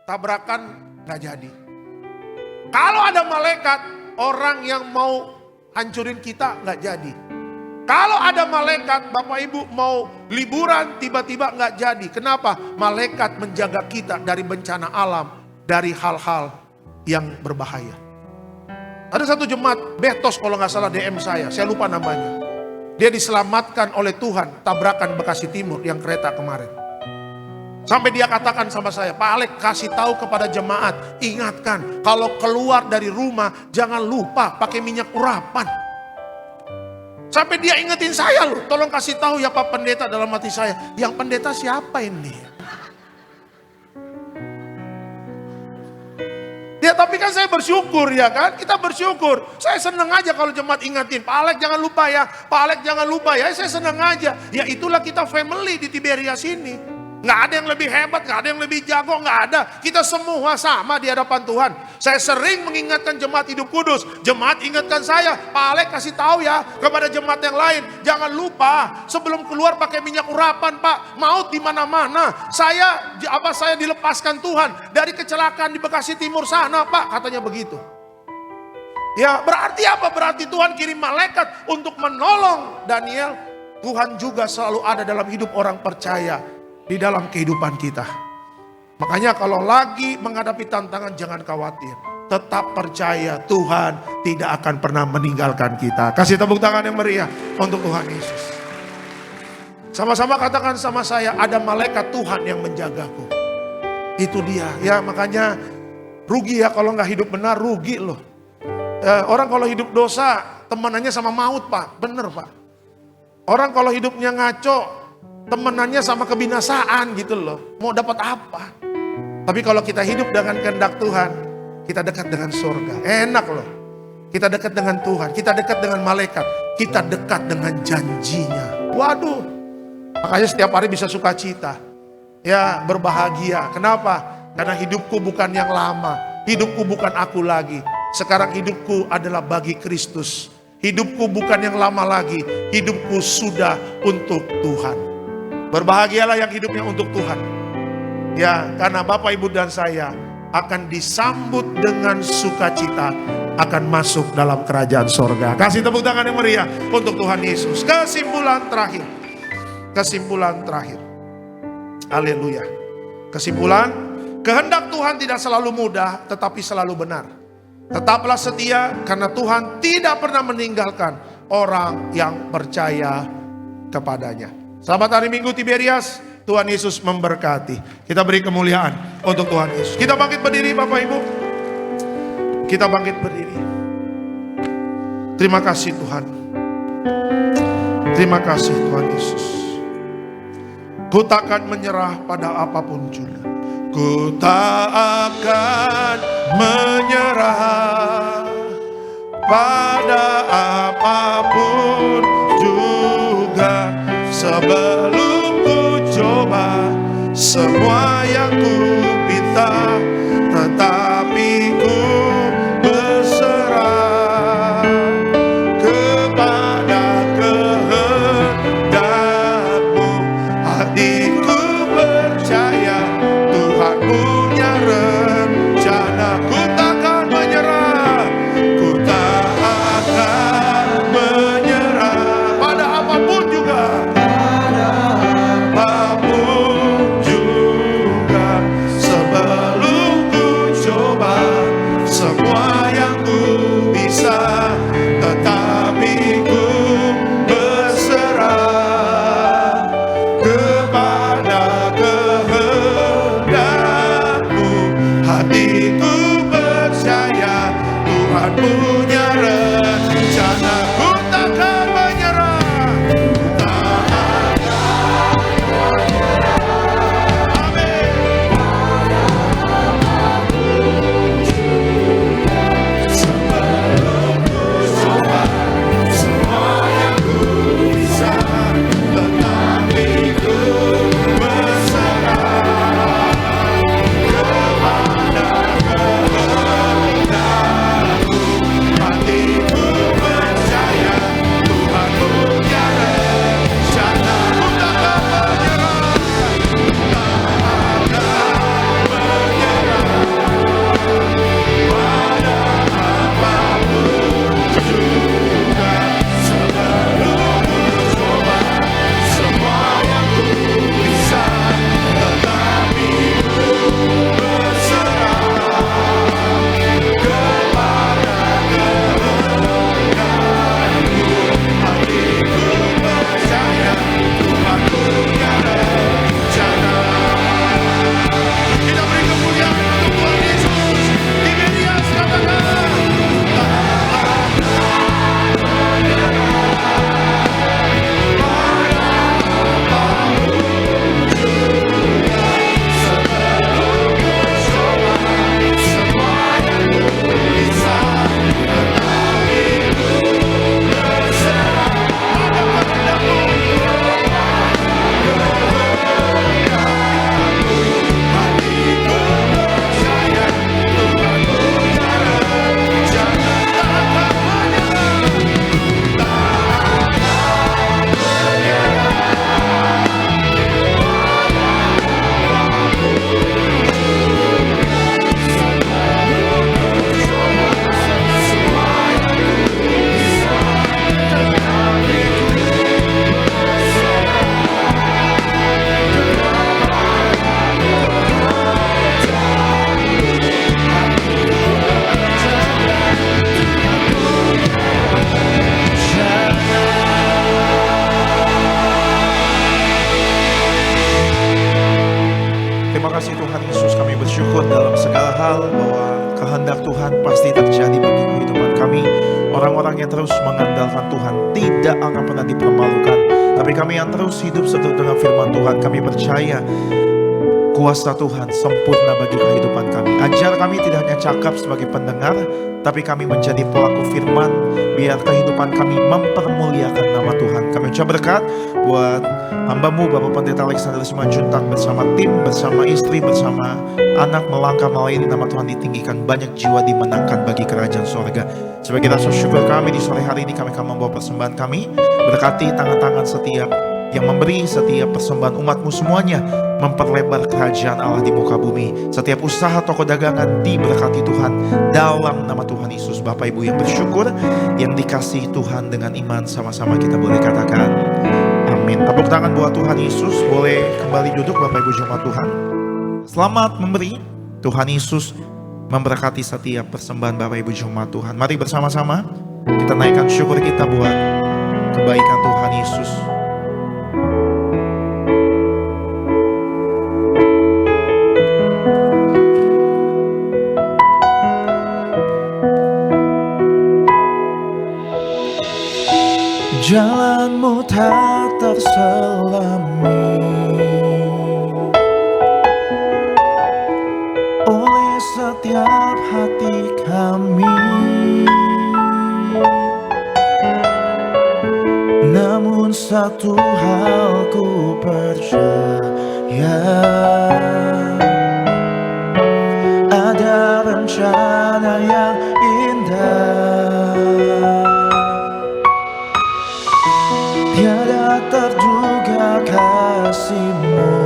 tabrakan gak jadi. Kalau ada malaikat, orang yang mau hancurin kita gak jadi. Kalau ada malaikat, Bapak Ibu mau liburan tiba-tiba gak jadi. Kenapa? Malaikat menjaga kita dari bencana alam, dari hal-hal yang berbahaya. Ada satu jemaat, Betos kalau gak salah DM saya lupa namanya. Dia diselamatkan oleh Tuhan, tabrakan Bekasi Timur yang kereta kemarin. Sampai dia katakan sama saya, Pak Alek kasih tahu kepada jemaat, ingatkan kalau keluar dari rumah jangan lupa pakai minyak urapan. Sampai dia ingetin saya loh, tolong kasih tahu ya Pak Pendeta dalam hati saya. Yang pendeta siapa ini? Ya tapi kan saya bersyukur ya kan, kita bersyukur. Saya senang aja kalau jemaat ingatin, Pak Alek jangan lupa ya, Pak Alek jangan lupa ya, saya senang aja. Ya itulah kita family di Tiberias ini. Nggak ada yang lebih hebat, nggak ada yang lebih jago, nggak ada. Kita semua sama di hadapan Tuhan. Saya sering mengingatkan jemaat hidup kudus. Jemaat ingatkan saya, Pak Alek kasih tahu ya kepada jemaat yang lain. Jangan lupa sebelum keluar pakai minyak urapan Pak. Maut di mana-mana. Saya dilepaskan Tuhan dari kecelakaan di Bekasi Timur sana Pak. Katanya begitu. Ya berarti apa? Berarti Tuhan kirim malaikat untuk menolong Daniel. Tuhan juga selalu ada dalam hidup orang percaya. Di dalam kehidupan kita. Makanya kalau lagi menghadapi tantangan jangan khawatir. Tetap percaya Tuhan tidak akan pernah meninggalkan kita. Kasih tepuk tangan yang meriah untuk Tuhan Yesus. Sama-sama katakan sama saya, ada malaikat Tuhan yang menjagaku. Itu dia. Ya makanya rugi ya kalau nggak hidup benar, rugi loh. Orang kalau hidup dosa temanannya sama maut Pak. Bener Pak. Orang kalau hidupnya ngaco temenannya sama kebinasaan gitu loh. Mau dapat apa? Tapi kalau kita hidup dengan kehendak Tuhan, kita dekat dengan surga. Enak loh. Kita dekat dengan Tuhan, kita dekat dengan malaikat, kita dekat dengan janjinya. Waduh. Makanya setiap hari bisa sukacita. Ya, berbahagia. Kenapa? Karena hidupku bukan yang lama. Hidupku bukan aku lagi. Sekarang hidupku adalah bagi Kristus. Hidupku bukan yang lama lagi. Hidupku sudah untuk Tuhan. Berbahagialah yang hidupnya untuk Tuhan. Ya, karena Bapak, Ibu, dan saya akan disambut dengan sukacita, akan masuk dalam kerajaan sorga. Kasih tepuk tangan yang meriah untuk Tuhan Yesus. Kesimpulan terakhir. Haleluya. Kesimpulan, kehendak Tuhan tidak selalu mudah, tetapi selalu benar. Tetaplah setia, karena Tuhan tidak pernah meninggalkan orang yang percaya kepadanya. Selamat hari Minggu Tiberias. Tuhan Yesus memberkati. Kita beri kemuliaan untuk Tuhan Yesus. Kita bangkit berdiri Bapak Ibu. Kita bangkit berdiri. Terima kasih Tuhan. Terima kasih Tuhan Yesus. Ku takkan menyerah pada apapun juga. Ku tak akan menyerah pada apapun juga. Sebelum ku coba semua yang ku pinta, tetapi ku berserah kepada kehendak-Mu. Hatiku percaya Tuhan punya rencana. Ku takkan menyerah, ku tak akan menyerah pada apapun juga. Apapun juga, sebelum ku coba semua yang ku bisa, tetapi ku berserah kepada kehendak-Mu. Hatiku percaya Tuhan punya rencana. Ku takkan menyerah, Terima kasih Tuhan Yesus, kami bersyukur dalam segala hal bahwa kehendak Tuhan pasti terjadi bagi kehidupan kami. Orang-orang yang terus mengandalkan Tuhan tidak akan pernah dipermalukan. Tapi kami yang terus hidup seturut dengan firman Tuhan, kami percaya kuasa Tuhan sempurna bagi kehidupan kami. Ajar kami tidak hanya cakap sebagai pendengar, tapi kami menjadi pelaku firman. Biar kehidupan kami mempermuliakan nama Tuhan. Kami ucap berkat buat hamba-Mu Bapak Pendeta Alexander Simanjuntak bersama tim, bersama istri, bersama anak melangkah melayani nama Tuhan ditinggikan. Banyak jiwa dimenangkan bagi kerajaan sorga. Sebagai rasa syukur kami di sore hari ini, kami akan membawa persembahan kami. Berkati tangan-tangan setiap yang memberi, setiap persembahan umat-Mu semuanya memperlebar kerajaan Allah di muka bumi. Setiap usaha toko dagangan diberkati Tuhan dalam nama Tuhan Yesus. Bapak Ibu yang bersyukur, yang dikasihi Tuhan, dengan iman sama-sama kita boleh katakan amin. Tepuk tangan buat Tuhan Yesus. Boleh kembali duduk Bapak Ibu jemaat Tuhan. Selamat memberi. Tuhan Yesus memberkati setiap persembahan Bapak Ibu jemaat Tuhan. Mari bersama-sama kita naikkan syukur kita buat kebaikan Tuhan Yesus. Jalanmu tak terselami oleh setiap hati kami. Namun satu hal ku percaya, ada rencana yang indah. Tiada terduga kasih-Mu,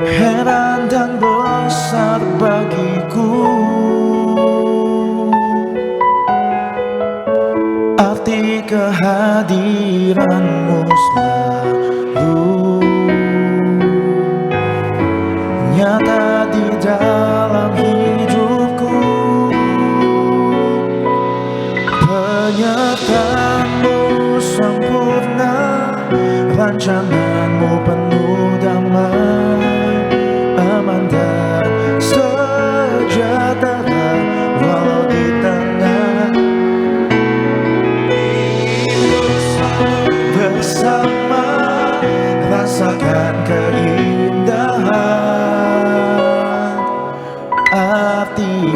heran dan besar bagiku. Arti kehadiran-Mu selalu nyata di dalam hidupku. Penyertaan-Mu sempurna, rancangan-Mu penuh damai, aman dan sejahtera walau di tengah. Bersama rasakan keindahan arti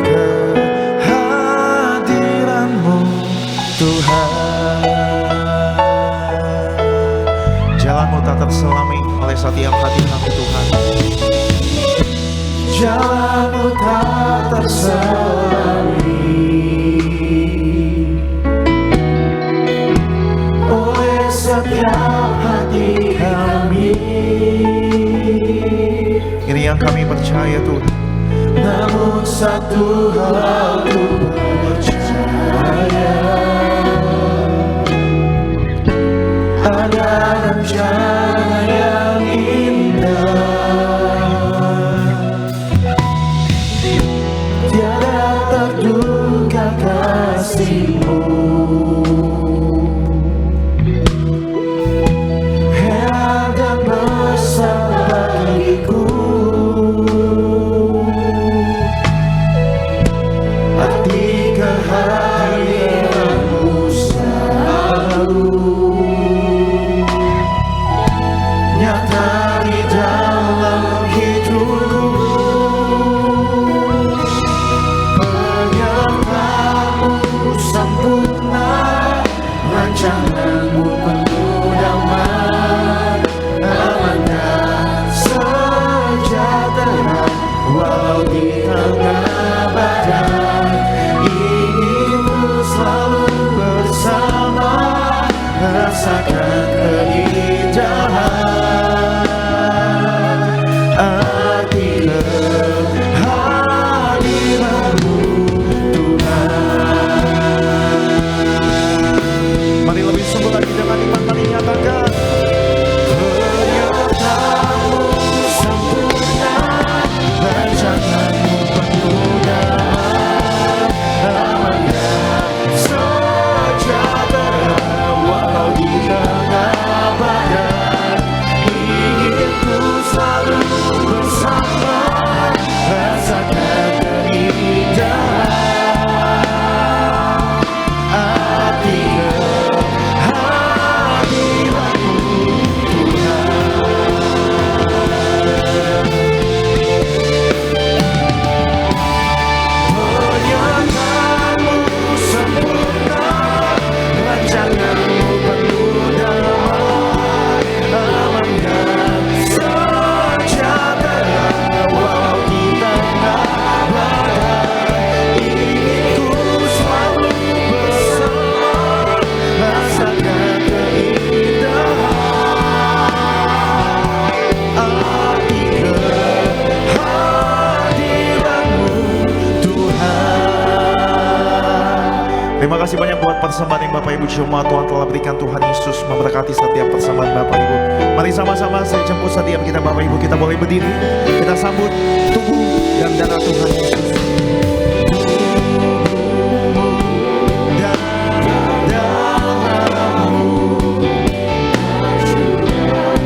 kehadiran-Mu Tuhan. Jalan-Mu tak terselami oleh setiap hati kami Tuhan. Jalan-Mu tak terselami oleh setiap hati kami. Ini yang kami percaya Tuhan. Namun satu hal ku percaya, ada rencana yang indah. Tiada terduga kasih-Mu, heran dan besar bagiku. Arti kehadiran-Mu selalu nyata di dalam hidupku. Penyertaan-Mu sempurna, rancangan-Mu penuh damai, aman dan sejahtera walau di tengah badai. Ingin ku selalu bersama, rasakan keindahan arti kehadiran-Mu Tuhan. Mari lebih sungguh lagi dengan iman, mari nyatakan. Penyertaan-Mu sempurna, rancangan-Mu penuh damai, aman dan sejahtera walau di tengah badai. Ingin ku selalu bersama, rasakan keindahan arti kehadiran-Mu Tuhan. Penyertaan-Mu sempurna, rancangan-Mu penuh damai, aman dan sejahtera walau di tengah badai. Ingin ku selalu bersama, rasakan keindahan arti kehadiran-Mu Tuhan. Terima kasih banyak buat persembahan yang Bapak Ibu jemaat Tuhan telah berikan. Tuhan Yesus memberkati setiap persembahan Bapak Ibu. Mari sama-sama saya jemput setiap kita Bapak Ibu. Kita boleh berdiri. Kita sambut tubuh dan darah Tuhan Yesus. Dan darah-Mu menyucikan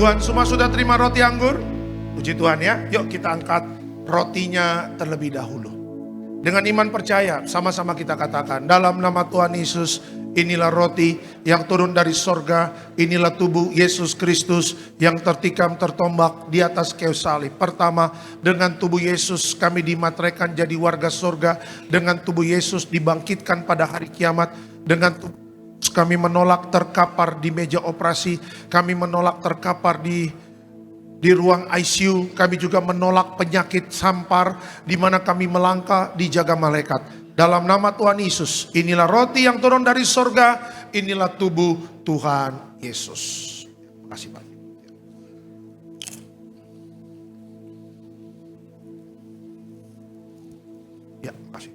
Tuhan, semua sudah terima roti anggur? Puji Tuhan ya. Yuk kita angkat rotinya terlebih dahulu. Dengan iman percaya, sama-sama kita katakan, dalam nama Tuhan Yesus, inilah roti yang turun dari sorga, inilah tubuh Yesus Kristus yang tertikam tertombak di atas kayu salib. Pertama, dengan tubuh Yesus kami dimateraikan jadi warga sorga, dengan tubuh Yesus dibangkitkan pada hari kiamat, dengan tubuh Yesus kami menolak terkapar di meja operasi, kami menolak terkapar di ruang ICU, kami juga menolak penyakit sampar di mana kami melangkah dijaga malaikat. Dalam nama Tuhan Yesus, inilah roti yang turun dari sorga, inilah tubuh Tuhan Yesus. Terima kasih Pak. Ya, terima kasih.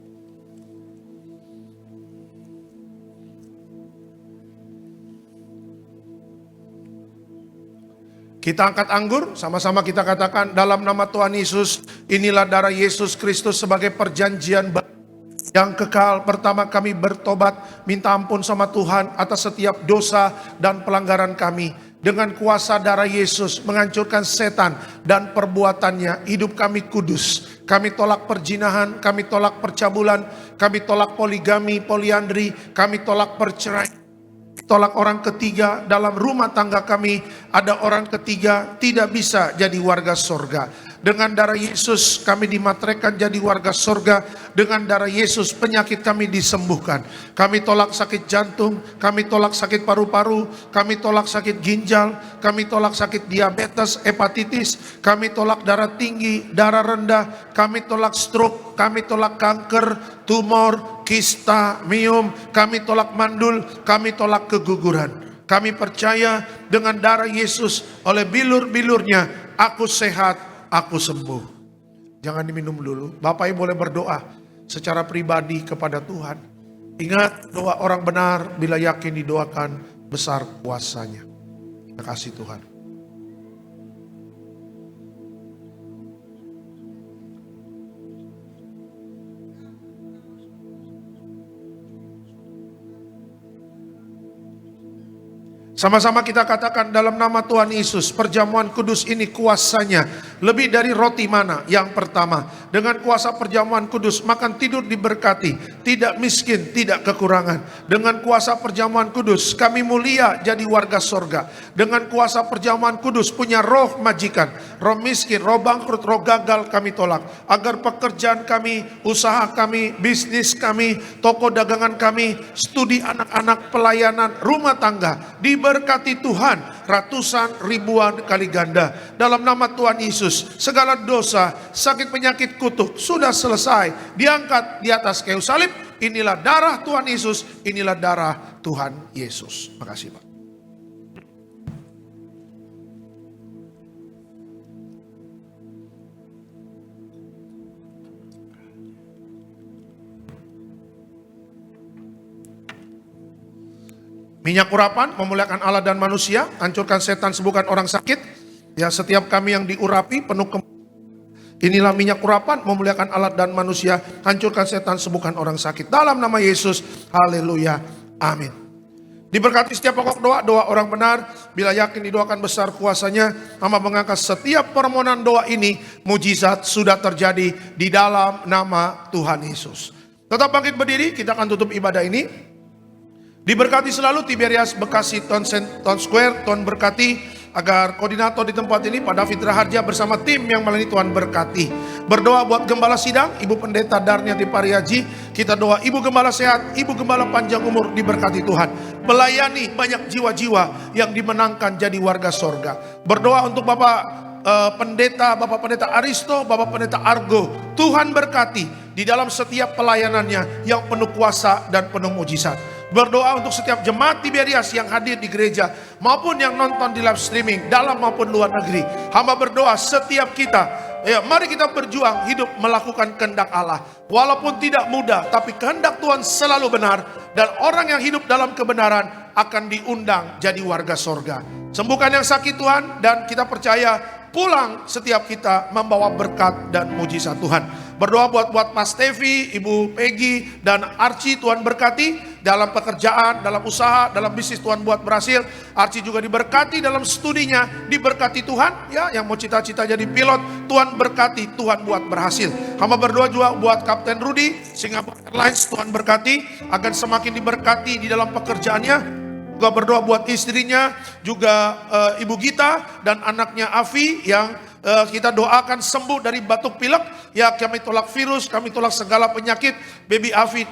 Kita angkat anggur, sama-sama kita katakan dalam nama Tuhan Yesus, inilah darah Yesus Kristus sebagai perjanjian baru yang kekal. Pertama kami bertobat, minta ampun sama Tuhan atas setiap dosa dan pelanggaran kami. Dengan kuasa darah Yesus menghancurkan setan dan perbuatannya, hidup kami kudus. Kami tolak perzinahan, kami tolak percabulan, kami tolak poligami, poliandri, kami tolak perceraian. Tolak orang ketiga dalam rumah tangga kami, ada orang ketiga tidak bisa jadi warga sorga. Dengan darah Yesus kami dimateraikan jadi warga sorga. Dengan darah Yesus penyakit kami disembuhkan. Kami tolak sakit jantung, kami tolak sakit paru-paru, kami tolak sakit ginjal, kami tolak sakit diabetes, hepatitis, kami tolak darah tinggi, darah rendah, kami tolak stroke, kami tolak kanker, tumor, kista, miom, kami tolak mandul, kami tolak keguguran. Kami percaya dengan darah Yesus, oleh bilur-bilurnya aku sehat, aku sembuh. Jangan diminum dulu. Bapak Ibu boleh berdoa secara pribadi kepada Tuhan. Ingat, doa orang benar bila yakin didoakan besar kuasanya. Terima kasih Tuhan. Sama-sama kita katakan dalam nama Tuhan Yesus, perjamuan kudus ini kuasanya lebih dari roti mana. Yang pertama, dengan kuasa perjamuan kudus makan tidur diberkati, tidak miskin, tidak kekurangan. Dengan kuasa perjamuan kudus kami mulia jadi warga sorga. Dengan kuasa perjamuan kudus punya roh majikan, roh miskin, roh bangkrut, roh gagal kami tolak. Agar pekerjaan kami, usaha kami, bisnis kami, toko dagangan kami, studi anak-anak, pelayanan, rumah tangga diberkati Tuhan ratusan ribuan kali ganda. Dalam nama Tuhan Yesus, segala dosa, sakit penyakit kutuk sudah selesai, diangkat di atas kayu salib. Inilah darah Tuhan Yesus, inilah darah Tuhan Yesus. Terima kasih Pak. Minyak urapan memuliakan Allah dan manusia, hancurkan setan, sembuhkan orang sakit. Ya, setiap kami yang diurapi penuh inilah minyak urapan memuliakan Allah dan manusia, hancurkan setan, sembuhkan orang sakit. Dalam nama Yesus, haleluya, amin. Diberkati setiap pokok doa, doa orang benar. Bila yakin didoakan besar kuasanya, hamba mengangkat setiap permohonan doa ini, mujizat sudah terjadi di dalam nama Tuhan Yesus. Tetap bangkit berdiri, kita akan tutup ibadah ini. Diberkati selalu Tiberias Bekasi Town Square, Tuhan berkati agar koordinator di tempat ini Pak David Raharja bersama tim yang melayani Tuhan berkati. Berdoa buat Gembala Sidang, Ibu Pendeta Darniati Pariaji. Kita doa Ibu Gembala sehat, Ibu Gembala panjang umur diberkati Tuhan. Melayani banyak jiwa-jiwa yang dimenangkan jadi warga sorga. Berdoa untuk Bapak Bapak Pendeta Aristo, Bapak Pendeta Argo. Tuhan berkati di dalam setiap pelayanannya yang penuh kuasa dan penuh mujizat. Berdoa untuk setiap jemaat Tiberias yang hadir di gereja maupun yang nonton di live streaming dalam maupun luar negeri. Hamba berdoa setiap kita, ya, mari kita berjuang hidup melakukan kehendak Allah. Walaupun tidak mudah, tapi kehendak Tuhan selalu benar. Dan orang yang hidup dalam kebenaran akan diundang jadi warga sorga. Sembuhkan yang sakit Tuhan, dan kita percaya pulang setiap kita membawa berkat dan mujizat Tuhan. Berdoa buat Mas Tevi, Ibu Peggy, dan Archie, Tuhan berkati dalam pekerjaan, dalam usaha, dalam bisnis Tuhan buat berhasil. Archie juga diberkati dalam studinya, diberkati Tuhan. Ya, yang mau cita-cita jadi pilot, Tuhan berkati, Tuhan buat berhasil. Hamba berdoa juga buat Kapten Rudy, Singapore Airlines, Tuhan berkati agar semakin diberkati di dalam pekerjaannya. Juga berdoa buat istrinya, juga Ibu Gita dan anaknya Afi yang kita doakan sembuh dari batuk pilek. Ya, kami tolak virus, kami tolak segala penyakit. Baby Afi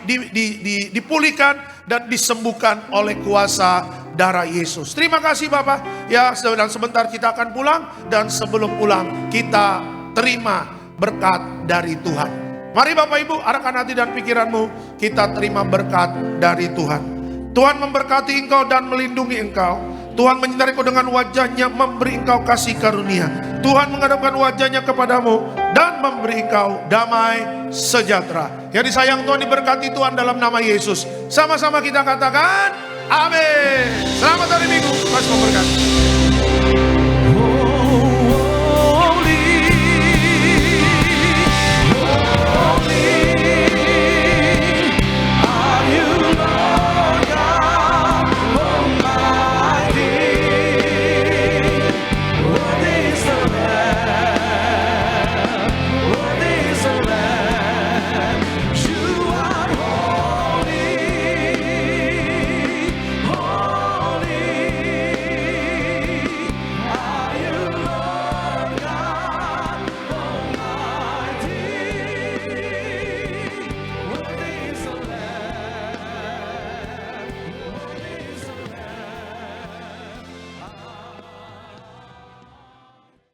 dipulihkan dan disembuhkan oleh kuasa darah Yesus. Terima kasih Bapak. Ya, dan sebentar kita akan pulang, dan sebelum pulang kita terima berkat dari Tuhan. Mari Bapak Ibu, arahkan hati dan pikiranmu, kita terima berkat dari Tuhan. Tuhan memberkati engkau dan melindungi engkau. Tuhan menyinari engkau dengan wajahnya, memberi engkau kasih karunia. Tuhan menghadapkan wajahnya kepadamu dan memberi engkau damai sejahtera. Yang disayang Tuhan, diberkati Tuhan dalam nama Yesus. Sama-sama kita katakan amin. Selamat hari Minggu, Tuhan memberkati.